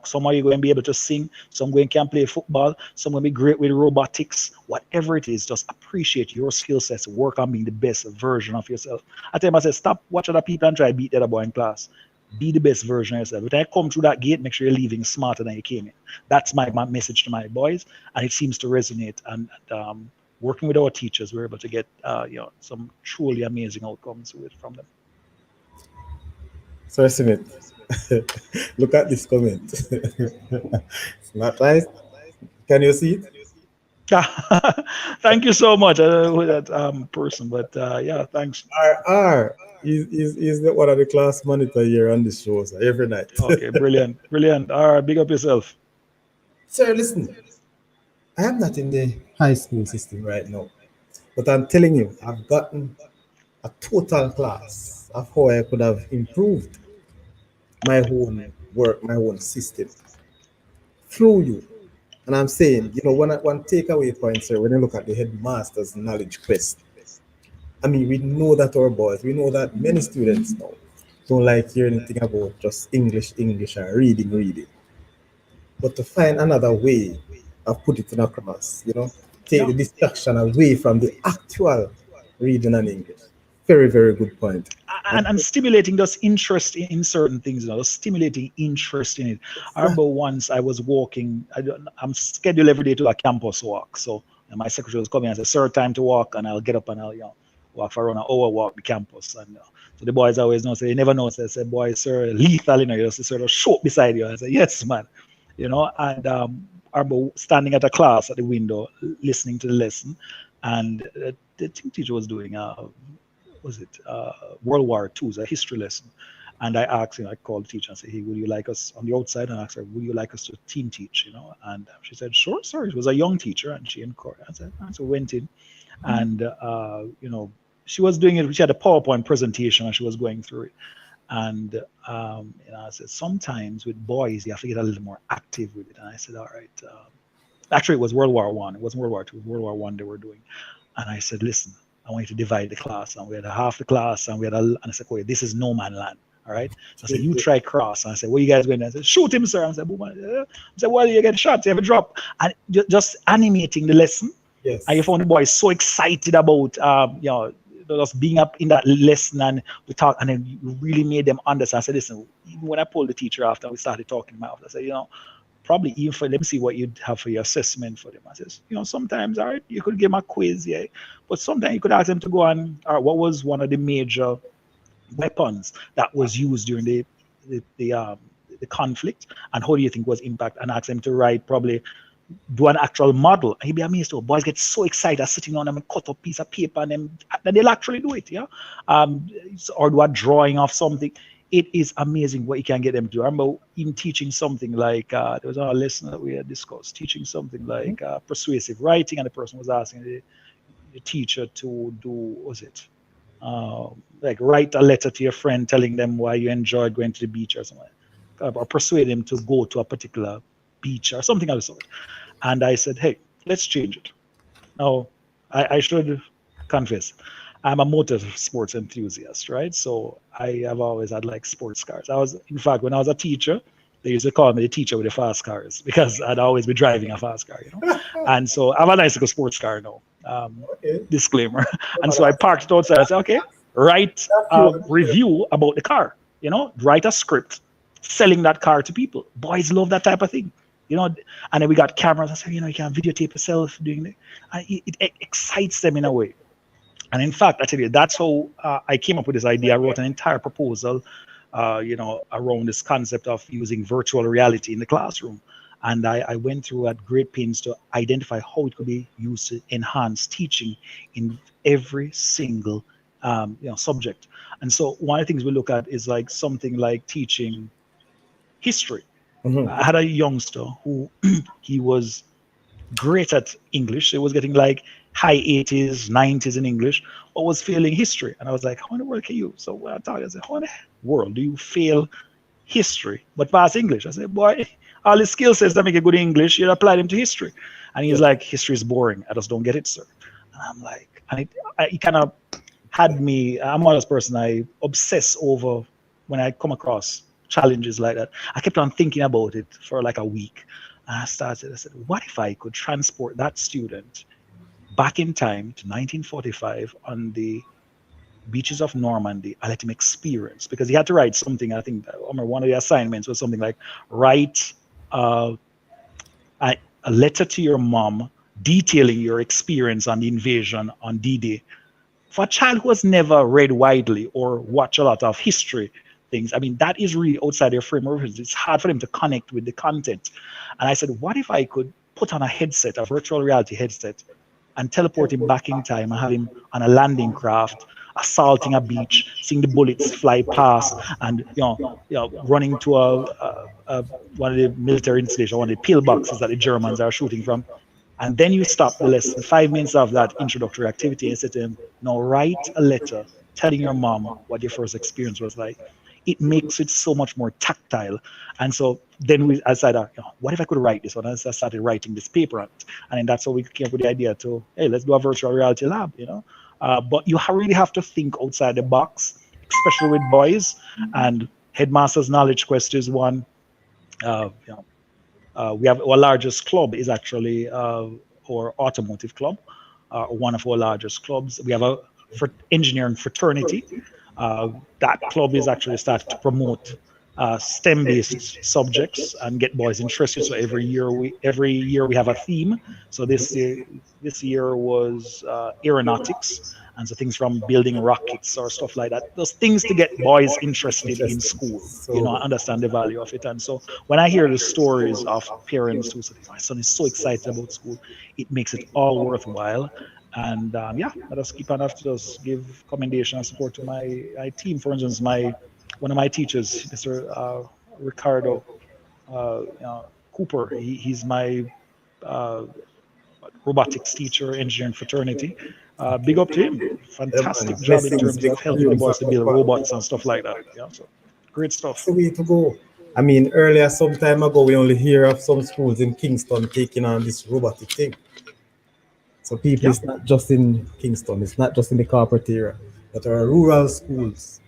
Some of you going to be able to sing, some going can play football, some going to be great with robotics, whatever it is, just appreciate your skill sets, work on being the best version of yourself. I tell them, I say, stop watching other people and try to beat the other boy in class. Be the best version of yourself. When I come through that gate, make sure you're leaving smarter than you came in. That's my message to my boys, and it seems to resonate. And working with our teachers, we're able to get some truly amazing outcomes from them. Sir Smith, look at this comment. It's not right. Can you see it? Thank you so much. I don't know who that person, but yeah, thanks. R. He's one of the class monitor here on the show, so every night. Okay, brilliant. All right, big up yourself. Sir, listen. I am not in the high school system right now, but I'm telling you, I've gotten a total class of how I could have improved my own work, my own system through you. And I'm saying, one takeaway point, sir, when you look at the headmaster's knowledge quest, I mean, we know that our boys, we know that many students now don't like hearing anything about just English, and reading. But to find another way of putting it across, take the distraction away from the actual reading and English. Very, very good point. And stimulating those interest in certain things, stimulating interest in it. I remember once I was walking, I'm scheduled every day to a campus walk. So my secretary was coming and said, sir, time to walk, and I'll get up and I'll walk for around an hour, walk the campus. And so the boys always know, so they never know. So they say, boy, sir, lethal, you just sort of show beside you. I say, yes, man. And remember standing at a class at the window, listening to the lesson, and the teacher was doing was it World War II, a history lesson. And I asked, I called the teacher and said, hey, would you like us on the outside? And I asked her, would you like us to team teach, And she said, sure, sir. It was a young teacher, and she encouraged. And so we went in, and, she was doing it. She had a PowerPoint presentation, and she was going through it. And, I said, sometimes with boys, you have to get a little more active with it. And I said, all right. Actually, it was World War One. It wasn't World War II. It was World War One they were doing. And I said, listen, I want you to divide the class. And we had half the class, and and I said, wait, this is no man land. All right. So I said, you try cross. And I said, what are you guys going to do? I said, shoot him, sir. I said, I said, well, you get shot, you have a drop. And just animating the lesson. Yes. And you found the boys so excited about, just being up in that lesson, and we talked, and then you really made them understand. I said, listen, even when I pulled the teacher after, we started talking about it, I said, probably even for them, see what you'd have for your assessment for them. I says, sometimes, all right, you could give them a quiz, yeah, but sometimes you could ask them to go on, all right, what was one of the major weapons that was used during the conflict, and how do you think was impact, and ask them to write, probably do an actual model. And you'd be amazed. Boys get so excited sitting on them and cut up piece of paper, and then they'll actually do it, yeah. Or do a drawing of something. It is amazing what you can get them to do. I remember even teaching something like there was a lesson that we had discussed, teaching something like persuasive writing, and the person was asking the teacher to do, what was it? Like write a letter to your friend telling them why you enjoyed going to the beach or something, or persuade them to go to a particular beach or something of the sort. And I said, hey, let's change it. Now, I should confess, I'm a motor sports enthusiast, right? So I have always had like sports cars. In fact, when I was a teacher, they used to call me the teacher with the fast cars because I'd always be driving a fast car, And so I have a nice little sports car now. Disclaimer. And so I parked it outside. I said, okay, write a review about the car, write a script selling that car to people. Boys love that type of thing, and then we got cameras. I said, you can videotape yourself doing it. And it excites them in a way. And in fact, I tell you, that's how I came up with this idea. I wrote an entire proposal, around this concept of using virtual reality in the classroom. And I went through at great pains to identify how it could be used to enhance teaching in every single subject. And so one of the things we look at is like something like teaching history. Mm-hmm. I had a youngster who he was great at English. So he was getting like high 80s, 90s in English, but was failing history. And I was like, how in the world can you? So when I talked, I said, how in the world do you fail history but pass English? I said, boy, all the skill sets that make a good English, you apply them to history. And he's like, history is boring. I just don't get it, sir. And I'm like, and it kind of had me, I'm one of those person, I obsess over when I come across challenges like that. I kept on thinking about it for like a week. And I said, what if I could transport that student back in time to 1945 on the beaches of Normandy and let him experience, because he had to write something. I think one of the assignments was something like write a letter to your mom detailing your experience on the invasion on D-Day. For a child who has never read widely or watched a lot of history things, I mean, that is really outside their frame of reference. It's hard for them to connect with the content. And I said, what if I could put on a headset, a virtual reality headset, and teleport him back in time and have him on a landing craft, assaulting a beach, seeing the bullets fly past, and running to one of the military installations, one of the pillboxes that the Germans are shooting from. And then you stop the lesson, 5 minutes of that introductory activity, and say to him, now write a letter telling your mom what your first experience was like. It makes it so much more tactile. And so then I said, what if I could write this one? And I started writing this paper on it. And then that's how we came up with the idea to, hey, let's do a virtual reality lab, But you really have to think outside the box, especially with boys. And Headmaster's Knowledge Quest is one. We have our largest club is actually our automotive club, one of our largest clubs. We have a engineering fraternity. That club is actually started to promote STEM-based subjects and get boys interested. So every year we have a theme. So this year was aeronautics, And so things from building rockets or stuff like that, those things to get boys interested in Interesting. school, So understand the value of it. And so when I hear the stories of parents who say, my son is so excited about school, it makes it all worthwhile. And yeah, I just keep on have to just give commendation and support to my team. For instance, my one of my teachers, Mr. Ricardo Cooper, he's my uh, robotics teacher, engineering fraternity. Big up to him. yeah, man, Fantastic job in blessings, terms of big helping the boys dreams to of build God. robots and stuff like that. Yeah, so great That's stuff. the way to go. I mean, earlier, some time ago, we only hear of some schools in Kingston taking on this robotic thing. So people, Yeah, it's not just in Kingston, it's not just in the corporate area, but there are rural schools.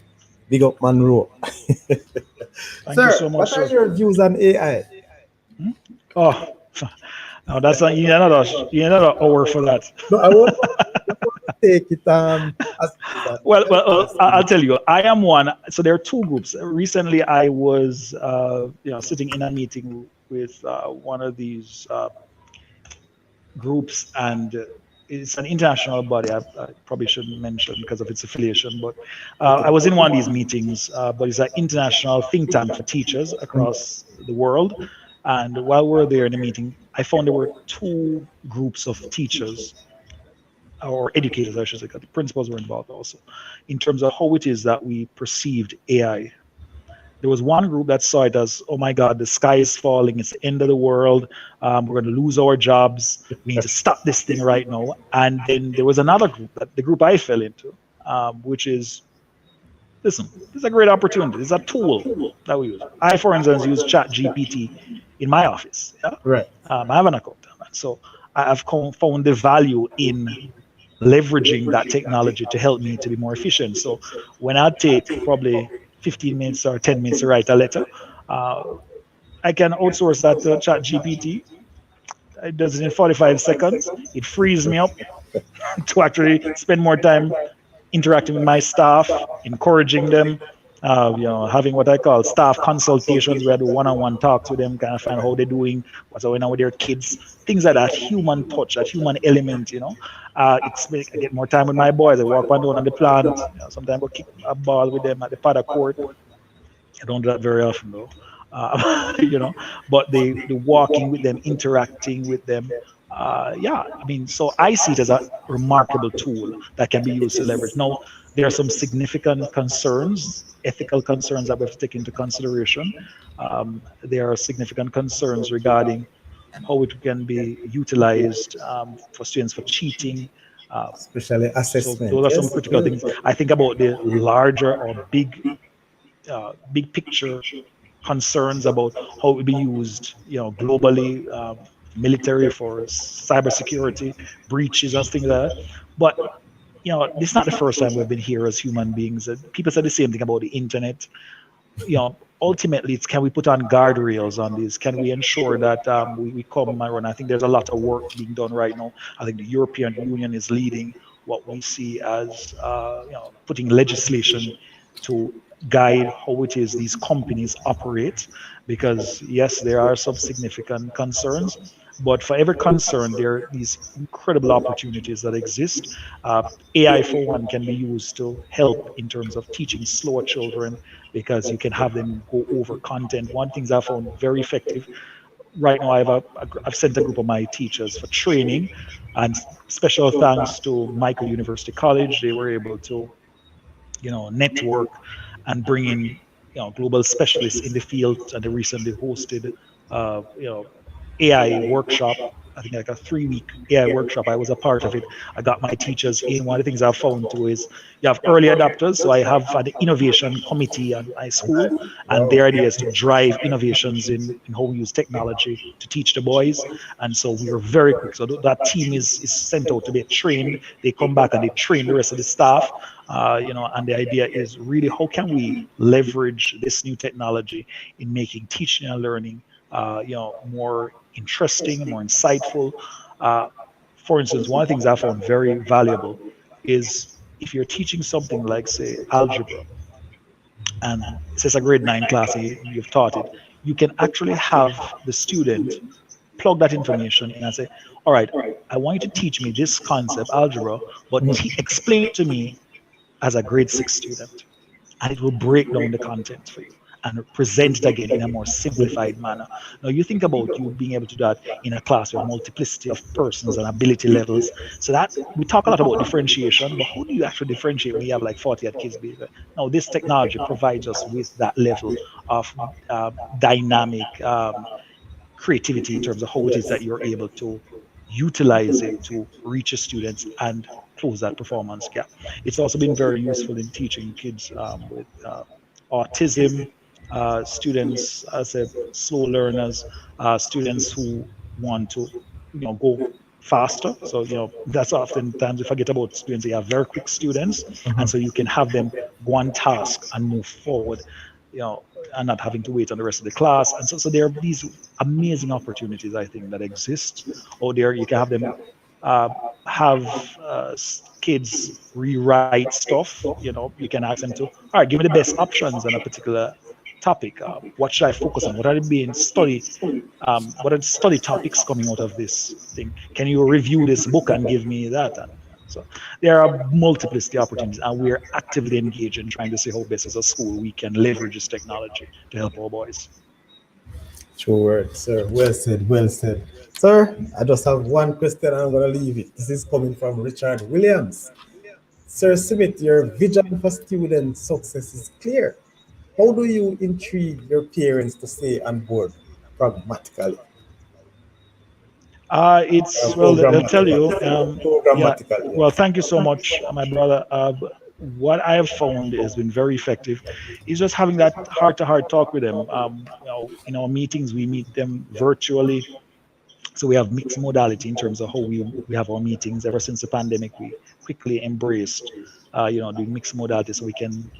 Big up Monroe. thank you Sir, so much, what are sir. your views on AI? Hmm? Oh, now that's not, you need another hour for that. No, I want just want to take it as an I'll interesting. tell you, I am one. So there are two groups. Recently, I was, sitting in a meeting with one of these groups, and it's an international body. I probably shouldn't mention because of its affiliation, but I was in one of these meetings. But it's an international think tank for teachers across the world. And while we were there in the meeting, I found there were two groups of teachers or educators, I should say, because the principals were involved also, in terms of how it is that we perceived AI. There was one group that saw it as, oh my God, the sky is falling, it's the end of the world, we're going to lose our jobs, we need to stop this thing right now. And then there was another group, the group I fell into, which is, listen, this is a great opportunity. This is a tool that we use. I, for instance, use Chat GPT in my office. Yeah? Right. I have an account. So I have found the value in leveraging that technology to help me to be more efficient. So when I take probably 15 minutes or 10 minutes to write a letter, uh, I can outsource that to Chat GPT. It does it in 45 seconds. It frees me up to actually spend more time interacting with my staff, encouraging them, having what I call staff consultations where I do one-on-one talks with them, kind of find out how they're doing, what's going on with their kids, things like that, human touch, that human element. I get more time with my boys. I walk one down on the plant. Sometimes I go kick a ball with them at the paddock court. I don't do that very often though. But the walking with them, interacting with them, yeah, I mean, so I see it as a remarkable tool that can be used to leverage. Now, there are some significant concerns, ethical concerns that we have to take into consideration. There are significant concerns regarding how it can be utilized for students for cheating. Uh, Especially so assessment. those are some Yes. critical things. I think about the larger or big picture concerns about how it will be used, globally, military for cybersecurity breaches and things like that. But this is not the first time we've been here as human beings. People say the same thing about the internet. Ultimately, it's can we put on guardrails on this? Can we ensure that we come around? I think there's a lot of work being done right now. I think the European Union is leading what we see as putting legislation to guide how it is these companies operate, because yes, there are some significant concerns, but for every concern there are these incredible opportunities that exist. uh, AI for one can be used to help in terms of teaching slower children, because you can have them go over content. One thing I found very effective right now, I've sent a group of my teachers for training, and special thanks to Michael University College, they were able to network and bring in global specialists in the field. And they recently hosted AI workshop. I think like a 3-week AI workshop. I was a part of it. I got my teachers in. One of the things I've found too is you have early adopters. So I have an innovation committee at my school, and Wow. their idea is to drive innovations in how we use technology to teach the boys. And so we are very quick. So that team is sent out to be trained. They come back and they train the rest of the staff. And the idea is really how can we leverage this new technology in making teaching and learning more interesting, more insightful. Uh, for instance, one of the things I found very valuable is if you're teaching something like, say, algebra, and it's a grade 9 class and you've taught it, you can actually have the student plug that information in and say, all right, I want you to teach me this concept, algebra, but explain it to me as a grade six student. And it will break down the content for you and present it again in a more simplified manner. Now, you think about you being able to do that in a class with multiplicity of persons and ability levels. So that we talk a lot about differentiation, but how do you actually differentiate when you have like 40 odd kids? Now, this technology provides us with that level of dynamic creativity in terms of how it is that you're able to utilize it to reach your students and close that performance gap. It's also been very useful in teaching kids with autism, students, as I said, slow learners, students who want to, go faster. So, that's oftentimes we forget about students. They are very quick students, and so you can have them go on task and move forward, you know, and not having to wait on the rest of the class. And so there are these amazing opportunities, I think, that exist out there. You can have them uh, have kids rewrite stuff. You can ask them to, all right, give me the best options on a particular topic. What should I focus on? What are the main study? What are the study topics coming out of this thing? Can you review this book and give me that? And so there are multiplicity opportunities, and we're actively engaged in trying to see how best as a school we can leverage this technology to help our boys. True word, sir. Well said, well said. Sir, I just have one question and I'm going to leave it. This is coming from Richard Williams. Sir Smith, your vision for student success is clear. How do you intrigue your parents to stay on board pragmatically? It's well, they'll tell Programmatically. you. Yeah. Programmatically, Well, yes. thank you so much, my brother. What I have found has been very effective is just having that heart-to-heart talk with them. In our meetings, we meet them virtually, so we have mixed modality in terms of how we have our meetings. Ever since the pandemic, we quickly embraced, doing mixed modality so we can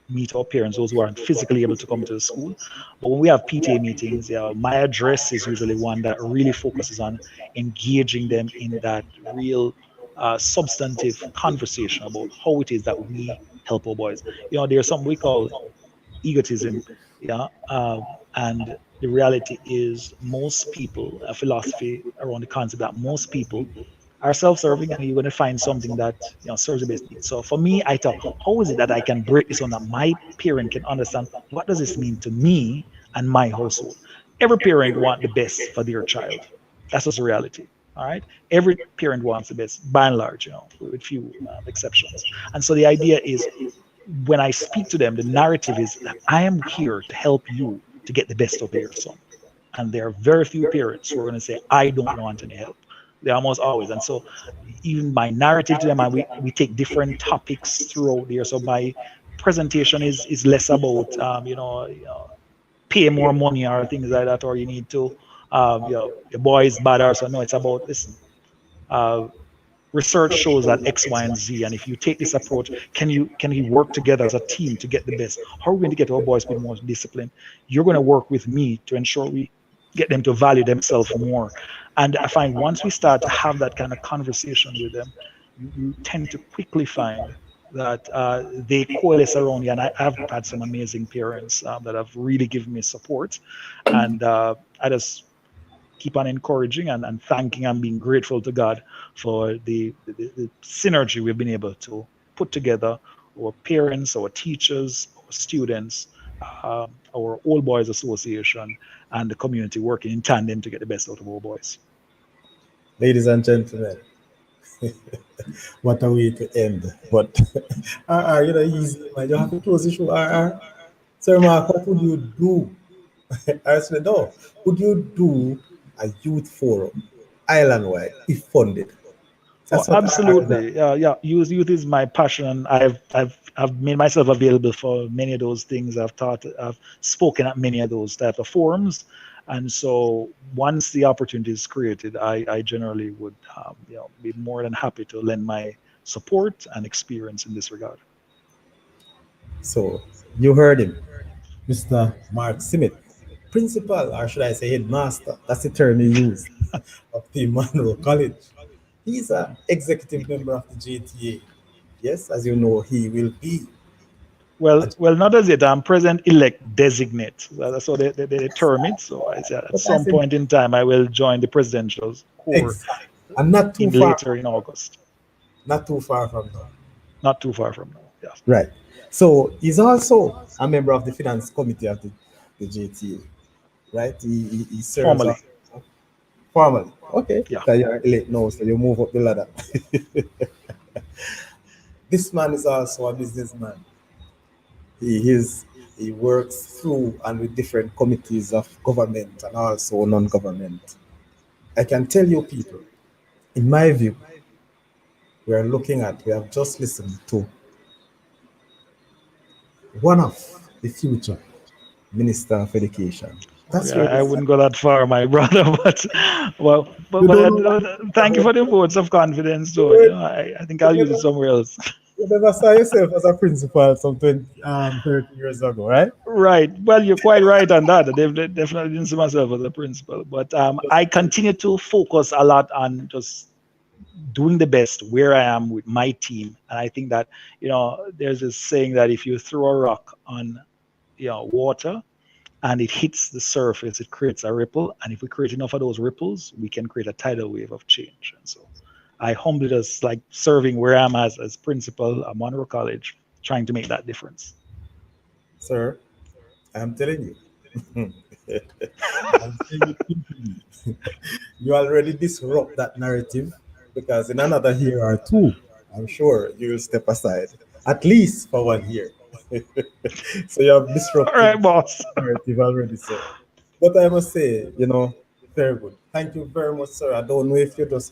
meet our parents, those who aren't physically able to come to the school. But when we have PTA meetings, my address is usually one that really focuses on engaging them in that real substantive conversation about how it is that we help our boys. There's something we call egotism, yeah, and the reality is most people, a philosophy around the concept that most people are self-serving, and you're going to find something that serves the best needs. So for me, I thought, how is it that I can break this on that my parent can understand what does this mean to me and my household? Every parent wants the best for their child. That's just the reality. All right. Every parent wants the best, by and large, with few exceptions. And so the idea is, when I speak to them, the narrative is that I am here to help you to get the best out of your son. And there are very few parents who are going to say, I don't want any help. They're almost always. And so even my narrative to them, and we take different topics throughout there. So my presentation is less about, pay more money or things like that, or you need to, your boy is bad or so. No, it's about, listen, uh, research shows that X, Y, and Z. And if you take this approach, can we work together as a team to get the best? How are we going to get our boys to be more disciplined? You're going to work with me to ensure we get them to value themselves more. And I find once we start to have that kind of conversation with them, you tend to quickly find that they coalesce around you. And I've had some amazing parents that have really given me support. And I just keep on encouraging and thanking and being grateful to God for the synergy we've been able to put together, our parents, our teachers, our students, our Old Boys Association, and the community working in tandem to get the best out of our boys. Ladies and gentlemen, what a way to end. But, easy, man. You have to close the show. Sir Mark, what would you do? I said, no. Would you do a youth forum island wide if funded? Oh, That's what I asked that. absolutely. Yeah. Youth is my passion. I've made myself available for many of those things. I've spoken at many of those type of forums, and so once the opportunity is created, I generally would be more than happy to lend my support and experience in this regard. So you heard him, Mr. Mark Simmet, principal, or should I say headmaster? That's the term he used of the Emmanuel College. He's an executive member of the JTA. Yes, as you know, he will be Well, not as yet. I'm president-elect designate. That's what they term it. So I said at But I some said point in time, I will join the presidential corps exactly, and not too in far, later in August. not too far from now. Not too far from now. Yes. Right. So he's also a member of the finance committee of the JTA, right? He serves Formally. as formally. Okay. Yeah. So you're elite now, so you move up the ladder. This man is also a businessman. He is he works through and with different committees of government and also non-government. I can tell you people, in my view, we have just listened to one of the future Minister of Education. That's Okay, where I this, wouldn't go that far, my brother, but well, you don't know what thank you for the votes of confidence, though. you, I think you I'll use it never, somewhere else. you never saw yourself as a principal some 20, 30 years ago, right? Right. Well, you're quite right on that. They definitely didn't see myself as a principal, but I continue to focus a lot on just doing the best where I am with my team, and I think that there's this saying that if you throw a rock on water and it hits the surface, it creates a ripple. And if we create enough of those ripples, we can create a tidal wave of change. And so I humbly just like serving where I'm as principal at Monroe College, trying to make that difference. Sir, I'm telling you. I'm saying it, you already disrupt that narrative because in another year or two, I'm sure you will step aside, at least for 1 year. So you have All disrupted right, boss. narrative already, sir. But I must say, very good. Thank you very much, sir. I don't know if you just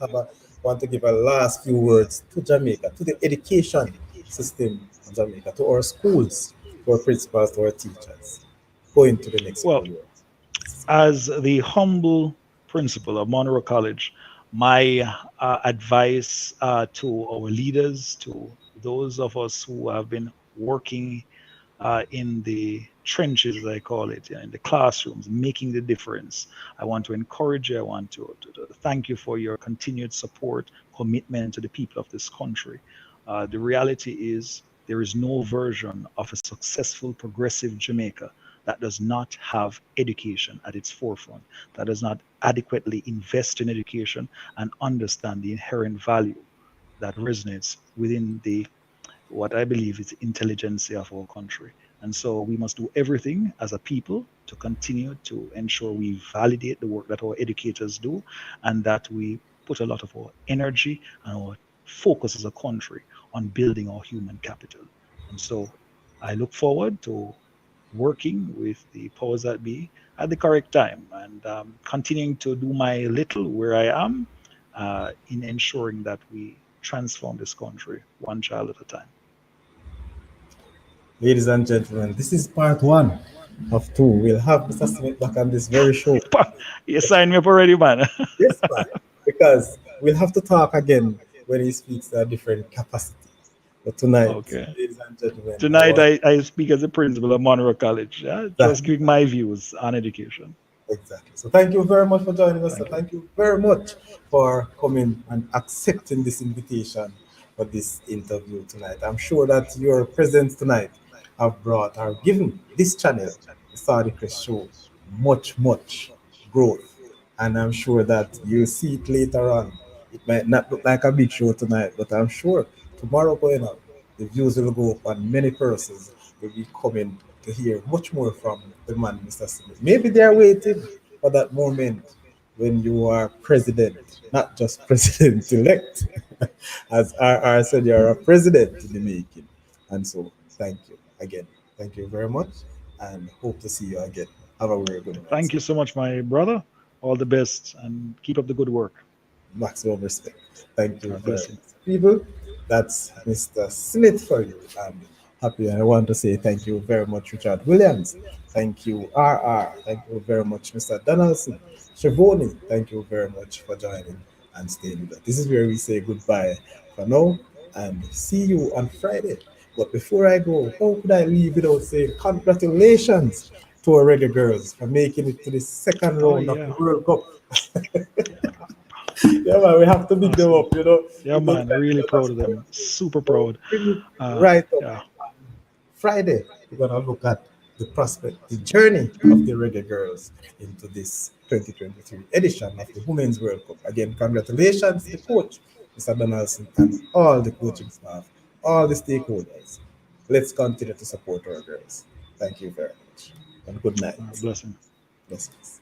want to give a last few words to Jamaica, to the education system of Jamaica, to our schools, to our principals, to our teachers, going to the next Well, few years. as the humble principal of Monroe College, my advice to our leaders, to those of us who have been working in the trenches, as I call it, in the classrooms, making the difference. I want to encourage you. I want to thank you for your continued support, commitment to the people of this country. The reality is there is no version of a successful, progressive Jamaica that does not have education at its forefront, that does not adequately invest in education and understand the inherent value that resonates within the what I believe is the intelligentsia of our country. And so we must do everything as a people to continue to ensure we validate the work that our educators do and that we put a lot of our energy and our focus as a country on building our human capital. And so I look forward to working with the powers that be at the correct time and continuing to do my little where I am in ensuring that we transform this country one child at a time. Ladies and gentlemen, this is part one of two. We'll have Mr. Smith back on this very show. You signed me up already, man. Yes, man. Because we'll have to talk again when he speaks at a different capacity. But tonight, Okay. ladies and gentlemen, I Tonight, want I speak as a principal of Monroe College, that just giving my views on education. exactly. So thank you very much for joining us. So Thank you. thank you very much for coming and accepting this invitation for this interview tonight. I'm sure that your presence tonight have brought or given this channel, the Saudi Crest Show, much growth. And I'm sure that you'll see it later on. It might not look like a big show tonight, but I'm sure tomorrow going up, the views will go up and many persons will be coming to hear much more from the man, Mr. Smith. Maybe they're waiting for that moment when you are president, not just president elect. As RR said, you're a president in the making. And so, thank you again. Thank you very much and hope to see you again. Have a very good night, Thank sir. you so much, my brother. All the best and keep up the good work. Maximum respect. Thank you God very bless you. much. People, that's Mr. Smith for you. I'm happy. I want to say thank you very much, Richard Williams. Thank you, RR. Thank you very much, Mr. Donaldson. Shavoni, thank you very much for joining and staying with us. This is where we say goodbye for now and see you on Friday. But before I go, how could I leave without saying congratulations to our reggae girls for making it to the second Oh, round of the yeah. World Cup? Yeah. Yeah, man, we have to big them Awesome. up. Yeah, It was man. like Really they proud lost of them. Super so proud. bring it right up Yeah. Friday, we're going to look at the prospect, the journey of the Reggae Girls into this 2023 edition of the Women's World Cup. Again, congratulations to the coach, Mr. Donaldson, and all the coaching staff, all the stakeholders. Let's continue to support our girls. Thank you very much, and good night. Blessing. Blessings.